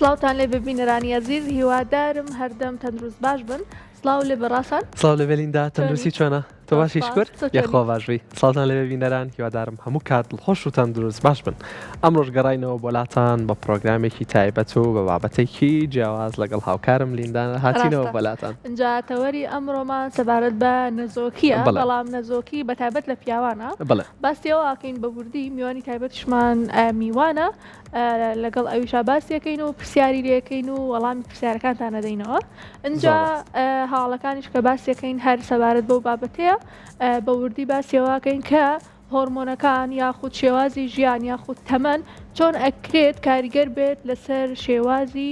سڵاوتان لێ ببینەرانی عەزیز، هیوادارم هەردەم تەندروست باش بن. سڵاو لێ بەڕاستان. سڵاو لێ بەلیندا، تەندروستی چۆنە؟ تۆ باشی شکر؟ یەخوا باشبی. سڵاوتان لێ ببینەران، هیوادارم هەموو کات دڵخۆش و تەندروست باش بن. ئەمڕۆژ گەڕاینەوە بۆلاتان بە پرۆگرامێکی تایبەت و بە بابەتێکی جیاواز لەگەڵ هاوکارم لیندان هاتینەوە بۆلاتان. اینجا تەوەری ئەمڕۆمان سەبارەت بە نەزۆکیە، بەڵام نەزۆکی بە تایبەت لە پیاوانە. باستیەوە ئاکەین بە وردی میوانی تایبەتیشمان میوانە، لەگەڵ ئەویشا باسیەکەین و پرسیاری لێەکەین و وەڵامی پرسیارەکانتان نەدەینەوە. اینجا هاوڵەکانیش کە باسیەکەین هەر سەبارەت بەو بابەتەیە بە وردی باسیەوەکەین کە هۆرمۆنەکان یاخود شێوازی ژیان یاخود تەمەن چۆن ئەکرێت کاریگەر بێت لەسەر شێوازی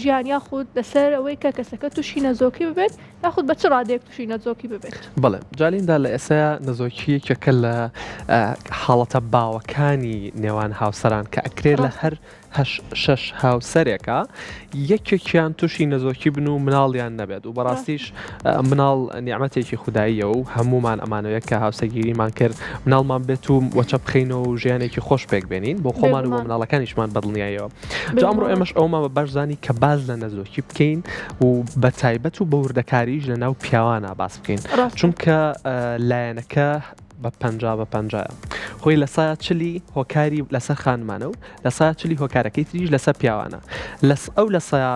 ژیان یاخود لەسەر ئەوەی کە کەسەکە تووشی نەزۆکی ببێت یاخود بە چ ڕادێک تووشی نەزۆکی ببێت. بەڵێ جالیندا لە ئێستا نەزۆکیەکە لە حاڵەتە باوەکانی نێوان هاوسەران کە ئەکرێت لە هەر شش هاوسەرێکە یەکێکیان تووشی نەزۆکی بن و مناڵیان نەبێت و بەڕاستیش مناڵ نیعمەتێکی خوداییە و هەمومان ئەمانەوەیە کە هاوسەگیریمان کرد مناڵمان بێت و وەچە بخینەوە و ژیانێکی خۆش پێک بێنین بۆ خۆمان و بۆ مناڵەکانیشمان بەدڵنیایەوە. جا ئەمڕۆ ئێمەش ئەومان بە باشزانی کە باز لە نەزۆکی بکەین و بە تایبەت و بە وردەکاریش لە ناو پیاوانە باس بکەین چونکە لایەنەکە بە 50 خۆی لە سایە چلی هۆکاری لەسەر خانمانە و لە سایە چلی هۆکارەکەی تریش لەسەر پیاوانە ئەو لە سایە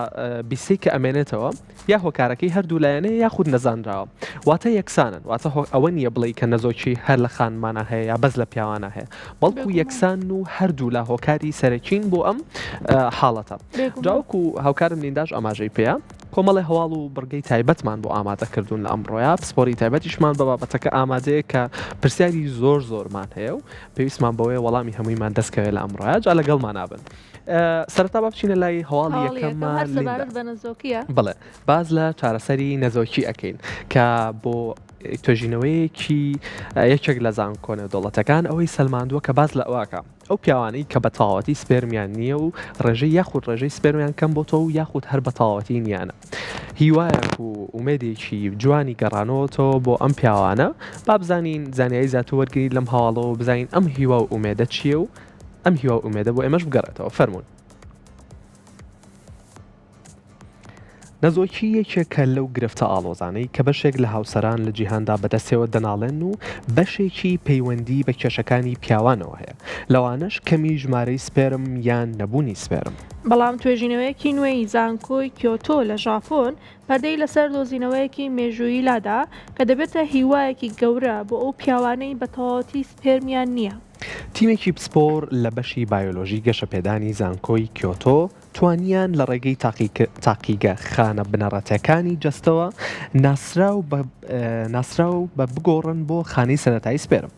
بیسی کە ئەمێنێتەوە یا هۆکارەکەی هەردوو لایەنەیە یاخود نەزانراوە واتە یەکسانن واتە ئەوە نییە بڵێ کە نەزۆکی هەر لە خانمانە هەیە یا بەس لە پیاوانە هەیە بەڵکو یەکسان و هەردوو لە هۆکاری سەرەکین بۆ ئەم حاڵەتە. جاوەکو هاوکارم لینداش ئاماژەی پێەیە کۆمەڵی هەواڵ و بڕگەی تایبەتمان بۆ ئامادەکردوون لە ئەمڕۆیە پسپۆری تایبەتیشمان بە بابەتەکە ئامادەیە کە پرسیاری زۆرمان هەیە و پێویستمان بەوەی وەڵامی هەموویمان دەستکەوێت لە ئەمڕۆیە جا لەگەڵمان نابن. سەرەتا با بچینە لای هەواڵی یەکەممان بڵێ باز لە چارەسەری نەزۆکی ئەکەین کە بۆ توێژینەوەیەکی یەکێک لە زانکۆنە دەوڵەتەکان ئەوەی سەلماندووە کە باز لە ئەوواکە ئەو پیاوانەی کە بە تەواوەتی سپێرمیان نییە و ڕێژەی یاخود ڕێژەی سپێرمیان کەم بۆ تۆ و یاخود هەر بە تەواوەتی نیانە هیوایەک و ئومێدێکی جوانی گەڕانەوەتەوە بۆ ئەم پیاوانە با بزانین زانیایی زیاتر وەرگری لەم هەواڵەوە بزانین ئەم هیوا و ئومێدە چییە و ئەم هیوا و ئومێدە بۆ ئێمەش بگەڕێتەوە. فەرموون. نەزۆکی یەکێکە لەو گرفتە ئاڵۆزانەی کە بەشێک لە هاوسەران لە جیهاندا بەدەستێوە دەناڵێن و بەشێکی پەیوەندی بە کێشەکانی پیاوانەوە هەیە لەوانش کەمی ژمارەی سپێرم یان نەبوونی سپێرم. بەڵام توێژینەوەیەکی نوێی زانکۆی کیۆتۆ لە ژاپۆن پەردەی لەسەر دۆزینەوەیەکی مێژووی لادا کە دەبێتە هیوایەکی گەورە بۆ ئەو پیاوانەی بە تەواوەتی سپێرمیان نییە. تیمێکی پسپۆر لە بەشی بایۆلۆژی گەشەپێدانی زانکۆی کیۆتۆ توانیان لە ڕێگەی تاقیگە خانە بنەڕەتەکانی جەستەوە ناسراو بە بگۆڕن بۆ خانەی سەرەتایی سپێرم.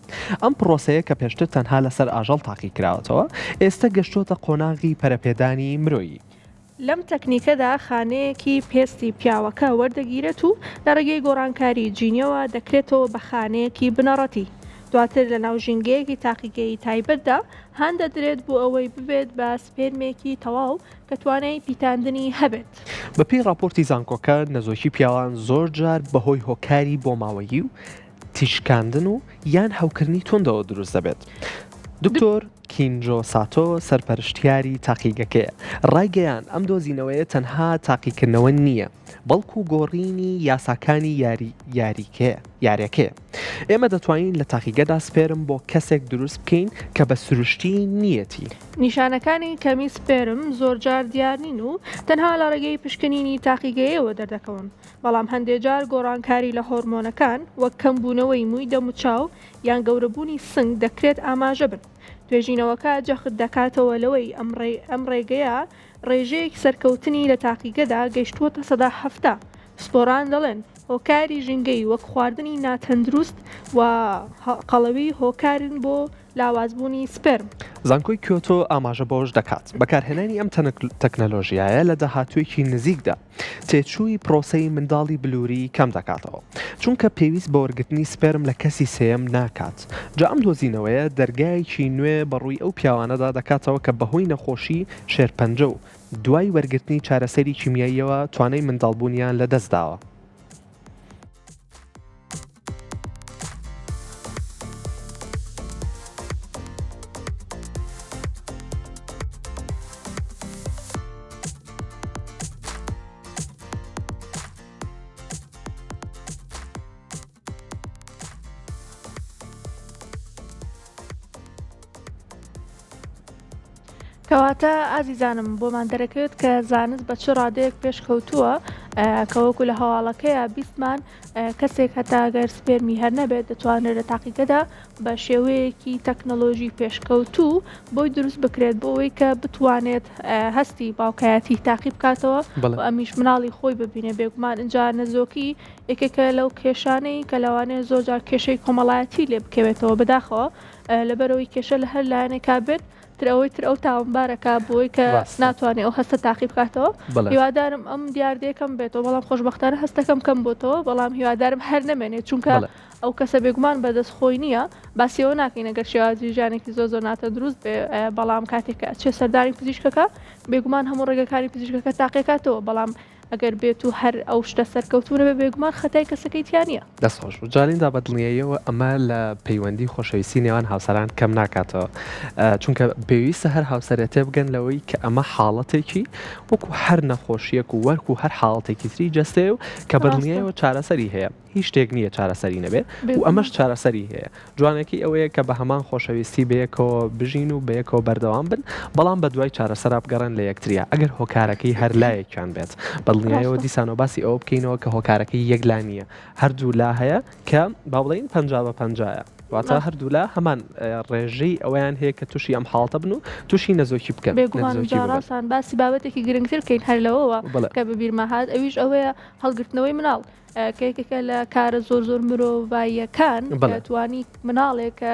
ئەم پرۆسەیە کە پێشتر تەنها لەسەر ئاژەڵ تاقی کراوەتەوە ئێستا گەشتۆتە قۆناغی پەرەپێدانی مرۆیی. لەم تەکنیکەدا خانەیەکی پێستی پیاوەکە وەردەگیرێت و لە ڕێگەی گۆڕانکاری جینیەوە دەکرێتەوە بە خانەیەکی بنەڕەتی. دواتر لە ناوژینگەیەکی تاقیگەی تایبەتدا هەندەدرێت بۆ ئەوەی ببێت بە سپێرمێکی تەواو کە توانای پیتاندنی هەبێت. بەپێی راپۆرتی زانکۆکە نەزۆکی پیاوان زۆر جار بەهۆی هۆکاری بۆ ماوەیی و تیشکاندن و یان هەوکردنی تۆندەوە دروست دەبێت. دکتۆر کینجۆ ساتۆ سەرپەرشتیاری تاقیگەکەیە ڕایگەیان ئەم دۆزینەوەیە تەنها تاقیکردنەوە نییە بەڵکو گۆڕینی یاساکانی یاریەکەیە. ئێمە دەتوانین لە تاقیگەدا سپێرم بۆ کەسێک دروست بکەین کە بە سروشتی نیەتی. نیشانەکانی کەمی سپێرم زۆرجار دیارنین و تەنها لە ڕێگەی پشکنینی تاقیگەیەوە دەردەکەون بەڵام هەندێک جار گۆڕانکاری لە هۆرمۆنەکان وەک کەمبوونەوەی مووی دەموچاو یان گەورەبوونی سنگ دەکرێت ئاماژە بن. توێژینەوەکە جەخت دەکاتەوە لەوەی ئەم ڕێگەیە ڕێژەیەک سەرکەوتنی لە تاقیگەدا گەیشتووەتە 70. سپۆران دەڵێن هۆکاری ژینگەی وەک خواردنی ناتەندروست و قەڵەوی هۆکارن بۆ لاوازبوونی سپێرم. زانکۆی کیۆتۆ ئاماژە بۆش دەکات بەکارهێنانی ئەم تەکنەلۆژیایە لە داهاتوویەکی نزیکدا تێچووی پرۆسەی منداڵی بلووری کەم دەکاتەوە چونکە پێویست بە وەرگرتنی سپێرم لە کەسی سێم ناکات. جا ئەم دۆزینەوەیە دەرگایەکی نوێ بەڕووی ئەو پیاوانەدا دەکاتەوە کە بەهۆی نەخۆشی شێرپەنجە و دوای وەرگرتنی چارەسەری کیمیاییەوە توانای منداڵبوونیان لە دەستداوە. کەواتە ئازیزانم بۆمان دەرەکەوێت کە زانست بە چ ڕادەیەک پێشکەوتووە کەوەکو لە هەواڵەکەیە بیستمان کەسێک هەتا گەر سپێرمی هەر نەبێت دەتوانێت لە تاقیکەدا بە شێوەیەکی تەکنەلۆژی پێشکەوتوو بۆی دروست بکرێت بۆەوەی کە بتوانێت هەستی باوکایەتی تاقی بکاتەوە و ئەمیش مناڵی خۆی ببینێ بێگومان ئەجا نەزۆکی یەکێکە لەو کێشانەی کە لەوانەیە زۆرجار کێشەی کۆمەڵایەتی لێ بکەوێتەوە بەداخەوە لەبەرەوەی کێشە لە هەر لایەنێکا بێت ترەوەی تر ئەو تاوانبارەکە بۆی کە ناتوانێت ئەو هەستە تاقی بکاتەوە هیوادارم ئەم دیاردەیەکەم بێتەوە بەڵام خۆشبەختانە هەستەکەم کەم بۆتەوە بەڵام هیوادارم هەر نەمێنێت چونکە ئەو کەسە بێگومان بەدەست خۆی نییە باسیەوە ناکەین ئەگەر شێوازی ژیانێکی زۆر ناتە دروست بێ بەڵام کاتێکە چێ سەردانی پزیشکەکە بێگومان هەموو ڕێگەکانی پزیشکەکە تاقیکاتەوە بەڵام ئەگەر بێت و هەر ئەو شتە سەرکەوتونە بە بێگومان خەتای کەسەکەی تیانە دەستخۆش و جالیندا بەدڵنیاییەوە ئەمە لە پەیوەندی خۆشەویستی نێوان هاوسەران کەم ناکاتەوە چونکە پێویستە هەر هاوسەرێتێ بگەن لەوەی کە ئەمە حاڵەتێکی وەکو هەر نەخۆشیەک و وەرکو هەر حاڵەتێکی تری جەستێ و کە بەدڵنیاییەوە چارەسەری هەیە هیچ شتێک نییە چارەسەری نەبێ و ئەمەش چارەسەری هەیە جوانێکی ئەوەیە کە بە هەمان خۆشەویستی بەیەکەوە بژین و بەیەکەوە بەردەوام بن بەڵام بە دوای چارەسەرا بگەڕن لە یەکتریە ئەگەر هۆکارەکەی هەر لایەکیان بێت بەدڵنیاییەوە دیسان باسی ئەوە بکەینەوە کە هۆکارەکەی یەکلا نییە هەردوو لا هەیە کە با بڵین 50/50 واتە هەردوو لا هەمان ڕێژەی ئەویان هەیە کە تووشی ئەم حاڵتە بن و تووشی نەزۆکی بکەن بێگومانڕاستان باسی بابەتێکی گرنگتر کەین هەر لەوەوە کە ببیرمەهات ئەویش ئەوەیە هەڵگرتنەوەی مناڵ کێکەکە لە کارە زۆر مرۆڤاییەکان توانی مناڵێک کە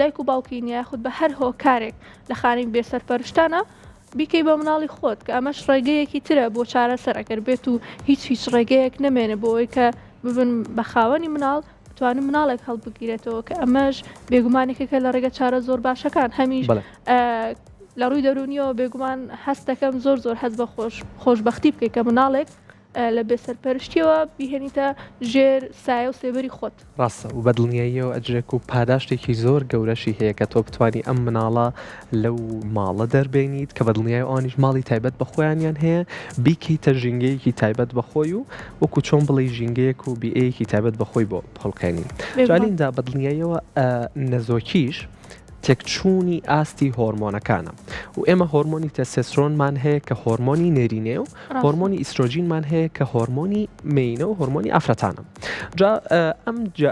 دایک و باوکی نیە خودت بە هەر هۆکارێک لە خانەی بێسەرپەرشتانە بیکەی بە مناڵی خۆت کە ئەمەش ڕێگەیەکی ترە بۆ چارەسەر ئەگەر بێت و هیچ ڕێگەیەک نەمێنێ بۆ ئەوەی کە ببن بە خاوەنی مناڵ توانین مناڵێک هەڵبگیرێتەوە کە ئەمەش بێگومانێکەکە لە ڕێگە چارە زۆر باشەکان هەمیش لە ڕووی دەرونیەوە بێگومان هەستەکەم زۆر هەست بە خۆشبەختی بکەیت کە مناڵێک لە بێسەرپەرشتیەوە بیهێنیتە ژێر سایە و سێبەری خۆت ڕاستە و بەدڵنیاییەوە ئەجرێک و پاداشتێکی زۆر گەورەشی هەیە کە تۆ بتوانانی ئەم مناڵە لەو ماڵە دەربێنیت کە بەدڵنیای ئەوانیش ماڵی تایبەت بە خۆیانیان هەیە بیکەیتە ژینگەیەکی تایبەت بەخۆی و وەکو چۆن بڵێ ژینگەیەک و بیئەیەکی تایبەت بەخۆی بۆ هەڵکەنین جالیندا بەدڵنیاییەوە نەزۆکیش تێکچوونی ئاستی هۆرمۆنەکانە و ئێمە هۆرمۆنی تەستۆستێرۆنمان هەیە کە هۆرمۆنی نێرینێ و هۆرمۆنی ئیسترۆژینمان هەیە کە هۆرمۆنی مینە و هۆرمۆنی ئافرەتانە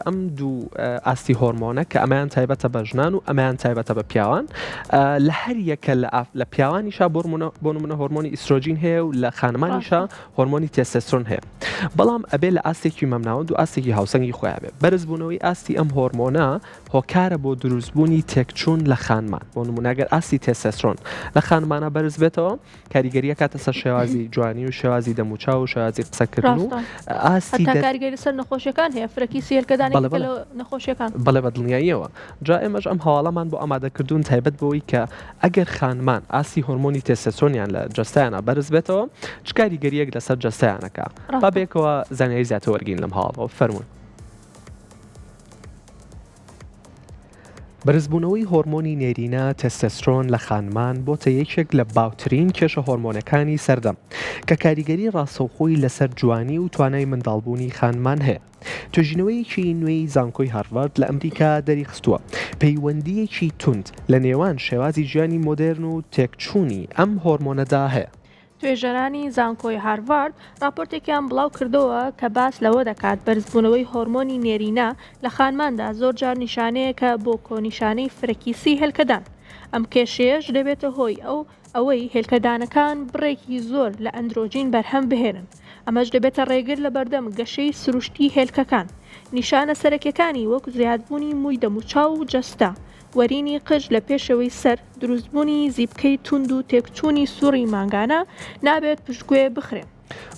ئەم دوو ئاستی هۆرمۆنە کە ئەمەیان تایبەتە بە ژنان و ئەمەیان تایبەتە بە پیاوان لە هەر یەکە لە پیاوانیشا بۆ نمونە هۆرمۆنی ئیسترۆژین هەیە و لە خانمانیشا هۆرمۆنی تەستۆستێرۆن هەیە بەڵام ئەبێ لە ئاستێکی مەمناوە و ئاستێکی هاوسەنگی خۆیان بێ بەرزبوونەوەی ئاستی ئەم هۆرمۆنە هۆکارە بۆ دروستبوونی تێکچوون لە خانمان بۆ نمونەگەر ئاستی تێستۆستێرۆن لە خانمانە بەرز بێتەوە کاریگەریە کاتە سەر شێوازی جوانی و شێوازی دەموچاو و شێوازی قسەکردن و ئاستی کاریگەری سەر نەخۆشیەکان هەیە فرەکی سێرکەدانی نەخۆشیەکان بەڵێ بەدڵنیاییەوە جا ئێمەش ئەم هەواڵەمان بۆ ئامادەکردوون تایبەت بۆەوەی کە ئەگەر خانمان ئاستی هۆرمۆنی تێستۆستێرۆنیان لە جەستەیانە بەرز بێتەوە چ کاریگەریەک لەسەر جەستەیانەکە با بێکەوە زانیاری زیاتر وەرگین لەم هەواڵەوە فەرموون بەرزبوونەوەی هۆرمۆنی نێرینە تەستۆستێرۆن لە خانمان بۆتە یەکێک لە باوترین کێشە هۆرمۆنەکانی سەردەم کە کاریگەری ڕاستەوخۆی لەسەر جوانی و توانای منداڵبوونی خانمان هەیە توێژینەوەیەکی نوێی زانکۆی هارڤارد لە ئەمریکا دەریخستووە پەیوەندیەکی تند لە نێوان شێوازی ژیانی مۆدێرن و تێکچوونی ئەم هۆرمۆنەدا هەیە توێژەرانی زانکۆی هارڤارد راپۆرتێکیان بڵاو کردەوە کە باس لەوە دەکات بەرزبوونەوەی هۆرمۆنی نێرینە لە خانماندا زۆرجار نیشانەیەکە بۆ کۆنیشانەی فرەکیسی هێلکەدان ئەم کێشەیەش دەبێتە هۆی ئەوەی هێلکەدانەکان بڕێکی زۆر لە ئەندرۆجین بەرهەم بهێنن ئەمەش دەبێتە ڕێگر لە بەردەم گەشەی سروشتی هێلکەکان نیشانە سەرەکیەکانی وەک زیادبوونی مووی دەموچاو و جەستە وەرینی قژ لە پێشەوەی سەر دروستبوونی زیبکەی توند و تێکچوونی سووڕی مانگانە نابێت پشتگوێ بخرێن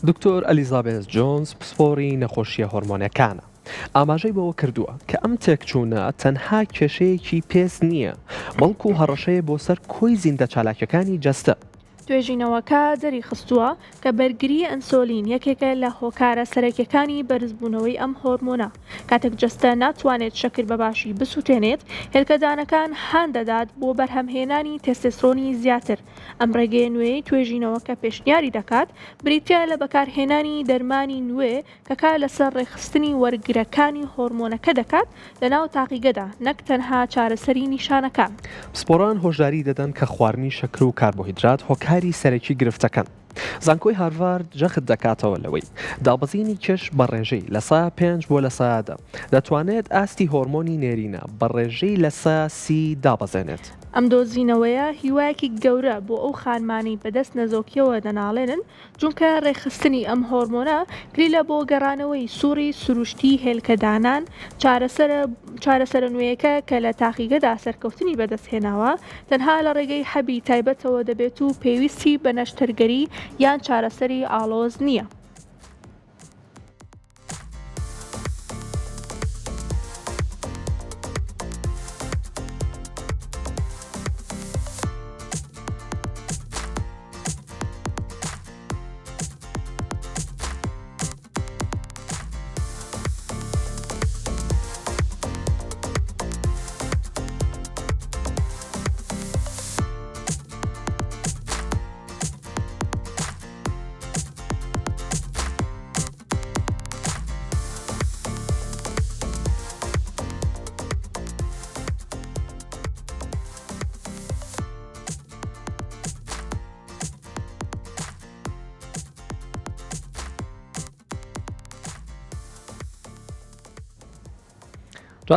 دکتۆر ئەلیزابێت جۆنز پسپۆری نەخۆشیە هۆرمۆنەکانە ئاماژەی بەوە کردووە کە ئەم تێکچوونە تەنها کێشەیەکی پێس نییە بەڵکو هەڕەشەیە بۆ سەر کۆی زیندە چالاکیەکانی جەستە توێژینەوەکە دەری خستووە کە بەرگری ئەنسۆلین یەکێکە لە هۆکارە سەرەکیەکانی بەرزبوونەوەی ئەم هۆرمۆنە. کاتێک جەستە ناتوانێت شەکر بەباشی بسووتێنێت، هێلکەدانەکان هان دەدات بۆ بەرهەمهێنانی تێستۆستێرۆنی زیاتر. ئەم ڕێگەیە نوێی توێژینەوەکە پێشنیاری دەکات بریتیا لە بەکارهێنانی دەرمانی نوێ کە کار لەسەر ڕێخستنی وەرگرەکانی هۆرمۆنەکە دەکات لە ناو تاقیگەدا، نەک تەنها چارەسەری نیشانەکان. پسپۆران هۆشداری دەدەن کە خواردنی شەکر و کاربۆهیدرات هۆکاری سەرەکی گرفتەکەن. زانکۆی هارڤارد جەخت دەکاتەوە لەوەی دابەزینی کەش بە ڕێژەی لە سا 5 بۆ لە سایدا دەتوانێت ئاستی هۆرمۆنی نێرینە بە ڕێژەی لە سا 30 دابەزێنێت. ئەم دۆزینەوەیە هیوایەکی گەورە بۆ ئەو خانمانی بەدەست نەزۆکیەوە دەناڵێنن، چونکە ڕێخستنی ئەم هۆرمۆنە کلیلە بۆ گەڕانەوەی سووری سروشتی هێلکەدانان. چارەسەر نوێیەکە کە لە تاقیگەدا سەرکەوتنی بەدەستهێناوە تەنها لە ڕێگەی حەبی تایبەتەوە دەبێت و پێویستی بە نەشتەرگەری یان چارەسەری ئاڵۆز نییە.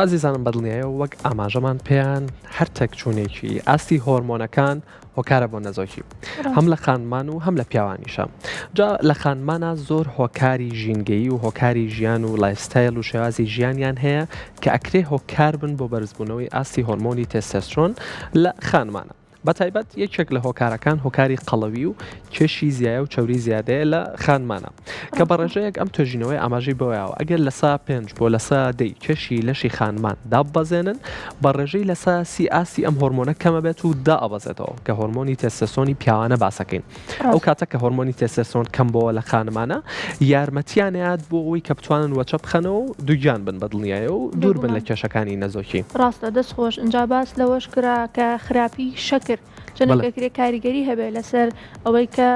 عزیزانم بەدڵنیایە وەک ئاماژەمان پێیان هەر تەکچوونێکی ئاستی هۆرمۆنەکان هۆکارە بۆ نەزۆکی هەم لە خانمان و هەم لە پیاوانیشە. جا لە خانمانە زۆر هۆکاری ژینگەیی و هۆکاری ژیان و لایفستایل و شێوازی ژیانیان هەیە کە ئەکرێ هۆکار بن بۆ بەرزبوونەوەی ئاستی هۆرمۆنی تێستۆستێرۆن لە خانمانە. بەتایبەت یەکێک لە هۆکارەکان هۆکاری قەڵەوی و کێشی زیایە و چەوری زیادەیە لە خانمانە کە بە ڕێژەیەک ئەم توێژینەوەی ئاماژەی بۆیەوە ئەگەر لە سا 5 بۆ لە سا 10 کێشی لەشی خانمان دابەزێنن بە ڕێژەی لە سا 30 ئاستی ئەم هۆرمۆنە کەمە بێت و دائەبەزێتەوە کە هۆرمۆنی تێستۆستێرۆنی پیاوانە باسەکەین. ئەو کاتە کە هۆرمۆنی تێستۆستێرۆن کەم بۆەوە لە خانمانە یارمەتیانەیەات بۆ ئەوەی کە بتوانن وەچە بخەنەوە و دووگیان بن بەدڵنیایە و دوور بن لە کێشەکانی نەزۆکی. ڕاستە دەست خۆش ئەنجا باس لەوەش کرا کە خراپی شەکر جنێکێکرێ کاریگەری هەبێت لەسەر ئەوەی کە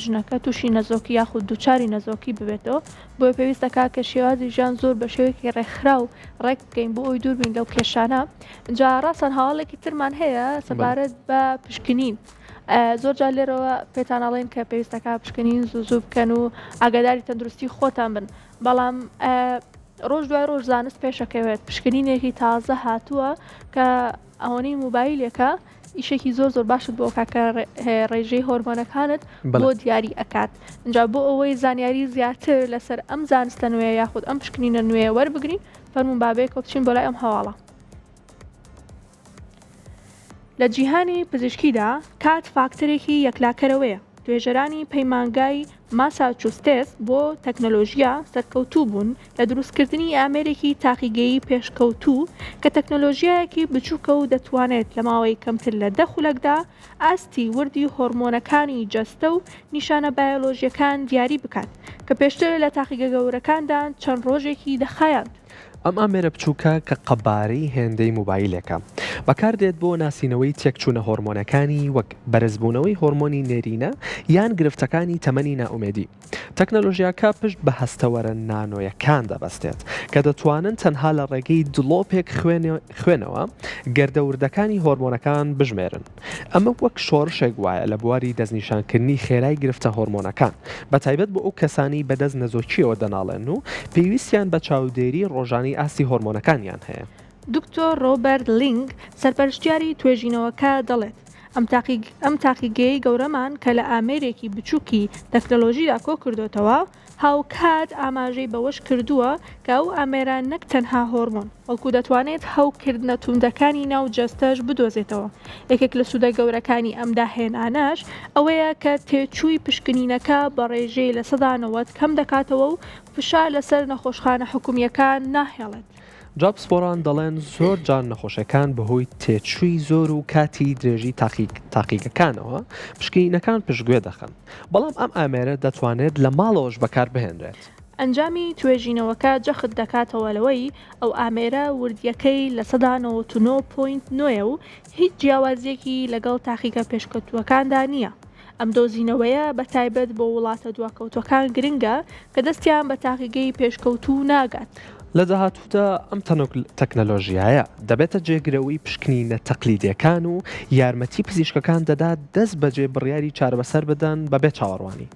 ژنەکە تووشی نەزۆکی یاخود دووچاری نەزۆکی ببێتەوە، بۆی پێویستەکە کە شێوازی ژیان زۆر بە شێوەیەکی ڕێکخرا و ڕێک بکەین بۆ ئەوی دوور بین لەو کێشانە. جا ڕاستەن هەواڵێکی ترمان هەیە سەبارەت بە پشکنین. زۆر جار لێرەوە پێتانەڵێن کە پێویستەکە پشکنین زوو بکەن و ئاگاداری تەندروستی خۆتان بن، بەڵام ڕۆژ دوای ڕۆژ زانست پێشەکەوێت پشکنینێکی تازە هاتووە کە ئەوەنەی موبایلێکە ئیشێکی زۆر باشت بۆ کاکە ڕێژەی هۆرمۆنەکانت بۆ دیاری ئەکات. اینجا بۆ ئەوەی زانیاری زیاتر لەسەر ئەم زانستە نوێ یاخود ئەم پشکنینە نوێ وەربگرین فەرمون بابێک کە بچین بۆ لای ئەم هەواڵە. لە جیهانی پزیشکیدا کات فاکتەرێکی یەکلاکەرەوەیە. توێژەرانی پەیمانگای ماساچوستس بۆ تەکنۆلۆژیا سەرکەوتوو بوون لە دروستکردنی ئامێرێکی تاقیگەیی پێشکەوتوو کە تەکنۆلۆژیایەکی بچووکە و دەتوانێت لە ماوەی کەمتر لە 10 خولەکدا ئاستی وردی هۆرمۆنەکانی جەستە و نیشانە بایۆلۆژیەکان دیاری بکات کە پێشتر لە تاقیگە گەورەکاندا چەند ڕۆژێکی دەخایاند. ئەم ئامێرە بچووکە کە قەبارەی هێندەی موبایلێکە بەکاردێت بۆ ناسینەوەی تێکچوونە هۆرمۆنەکانی وەک بەرزبوونەوەی هۆرمۆنی نێرینە یان گرفتەکانی تەمەنی ناومێدی. تەکنۆلۆژیاکە پشت بە هەستەوەرە نانۆیەکان دەبەستێت کە دەتوانن تەنها لە ڕێگەی دڵۆپێک خوێنەوە گەردەوردەکانی هۆرمۆنەکان بژمێرن. ئەمە وەک شۆڕشێک وایە لە بواری دەستنیشانکردنی خێرای گرفتە هۆرمۆنەکان بەتایبەت بۆ ئەو کەسانی بەدەست نەزۆکیەوە دەناڵێن و پێویستیان بە چاودێری ڕۆژانی ئاستی هۆرمۆنەکانیان هەیە. دکتۆر ڕۆبەرت لینگ سەرپەرشتیاری توێژینەوەکە دەڵێت ئەم تاقیگەی گەورەمان کە لە ئامێرێکی بچووکی تەکنۆلۆژیدا کۆ کردوتەوە هاوکات ئاماژەی بەوەش کردووە کە ئەو ئامێران نەک تەنها هۆرمۆن وەڵکو دەتوانێت هەوکردنە توندەکانی ناو جەستەش بدۆزێتەوە. یەکێک لە سوودە گەورەکانی ئەم داهێنانەش ئەوەیە کە تێچووی پشکنینەکە بە ڕێژەی لە 90 کەم دەکاتەوە و فشار لەسەر نەخۆشخانە حکومیەکان ناهێڵێت. جابسپۆران دەڵێن زۆر جار نەخۆشەکان بەهۆی تێچووی زۆر و کاتی درێژی تاقیگەکانەوە پشکنینەکان پشتگوێ دەخەن بەڵام ئەم ئامێرە دەتوانێت لە ماڵەوەش بەکار بهێنرێت. ئەنجامی توێژینەوەکە جەخت دەکاتەوە لەوەی ئەو ئامێرە وردیەکەی لە 99.9 و هیچ جیاوازیەکی لەگەڵ تاقیگە پێشکەوتووەکاندا نییە. ئەم دۆزینەوەیە بە تایبەت بۆ وڵاتە دواکەوتوەکان گرنگە کە دەستیان بە تاقیگەی پێشکەوتوو ناگات. لە داهاتوودا ئەم تەکنەلۆژیایە دەبێتە جێگرەوەی پشکنینە تەقلیدیەکان و یارمەتی پزیشکەکان دەدات دەست بەجێ بڕیاری چارەبەسەر بدەن بەبێ چاوەڕوانی.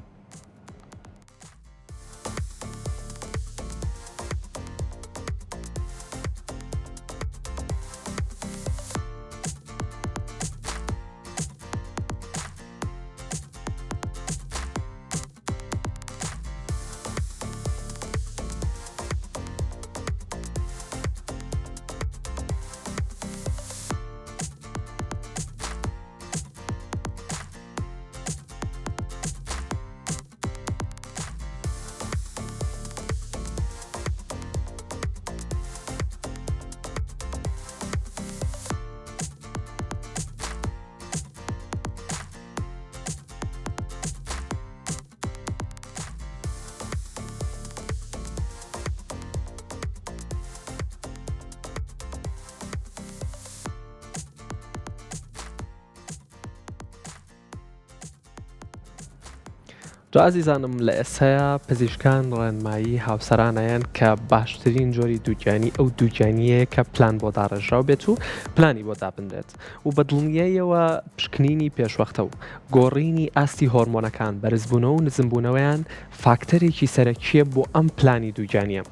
عزیزانم لە ئێستا پزیشکان ڕێنمایی هاوسەرانیان کە باشترین جۆری دووگیانی ئەو دووگیانیە کە پلان بۆ داڕێژراو بێت و پلانی بۆ دابنرێت و بە دڵنیاییەوە پشکنینی پێشوەختە و گۆڕینی ئاستی هۆرمۆنەکان بەرزبوونەوە و نزمبوونەوەیان فاکتەرێکی سەرەکیە بۆ ئەم پلانی دووگیانیە.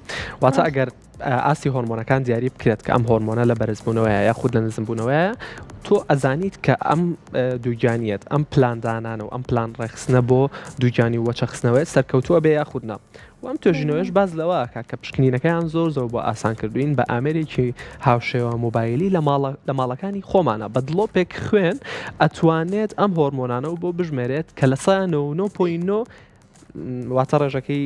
واتە ئەگەر ئاستی هۆرمۆنەکان دیاری بکرێت کە ئەم هۆرمۆنە لە بەرزبوونەوەیە یاخود لە نزمبوونەوەیە تۆ ئەزانیت کە ئەم دووگیانیت ئەم پلاندانان و ئەم پلان ڕێخستنە بۆ دووگیانی وەچەخستنەوەی سەرکەوتووە بێ یاخودنا و ئەم توێژینەوەش باز لەوەکە کە پشکنینەکەیان زۆر بۆ ئاسان کردوین بە ئامێرێکی هاوشێوە موبایلی لە ماڵەکانی خۆمانە بە دڵۆپێک خوێن ئەتوانێت ئەم هۆرمۆنانە و بۆ بژمێرێت کە لە 9.9 واتە ڕێژەکەی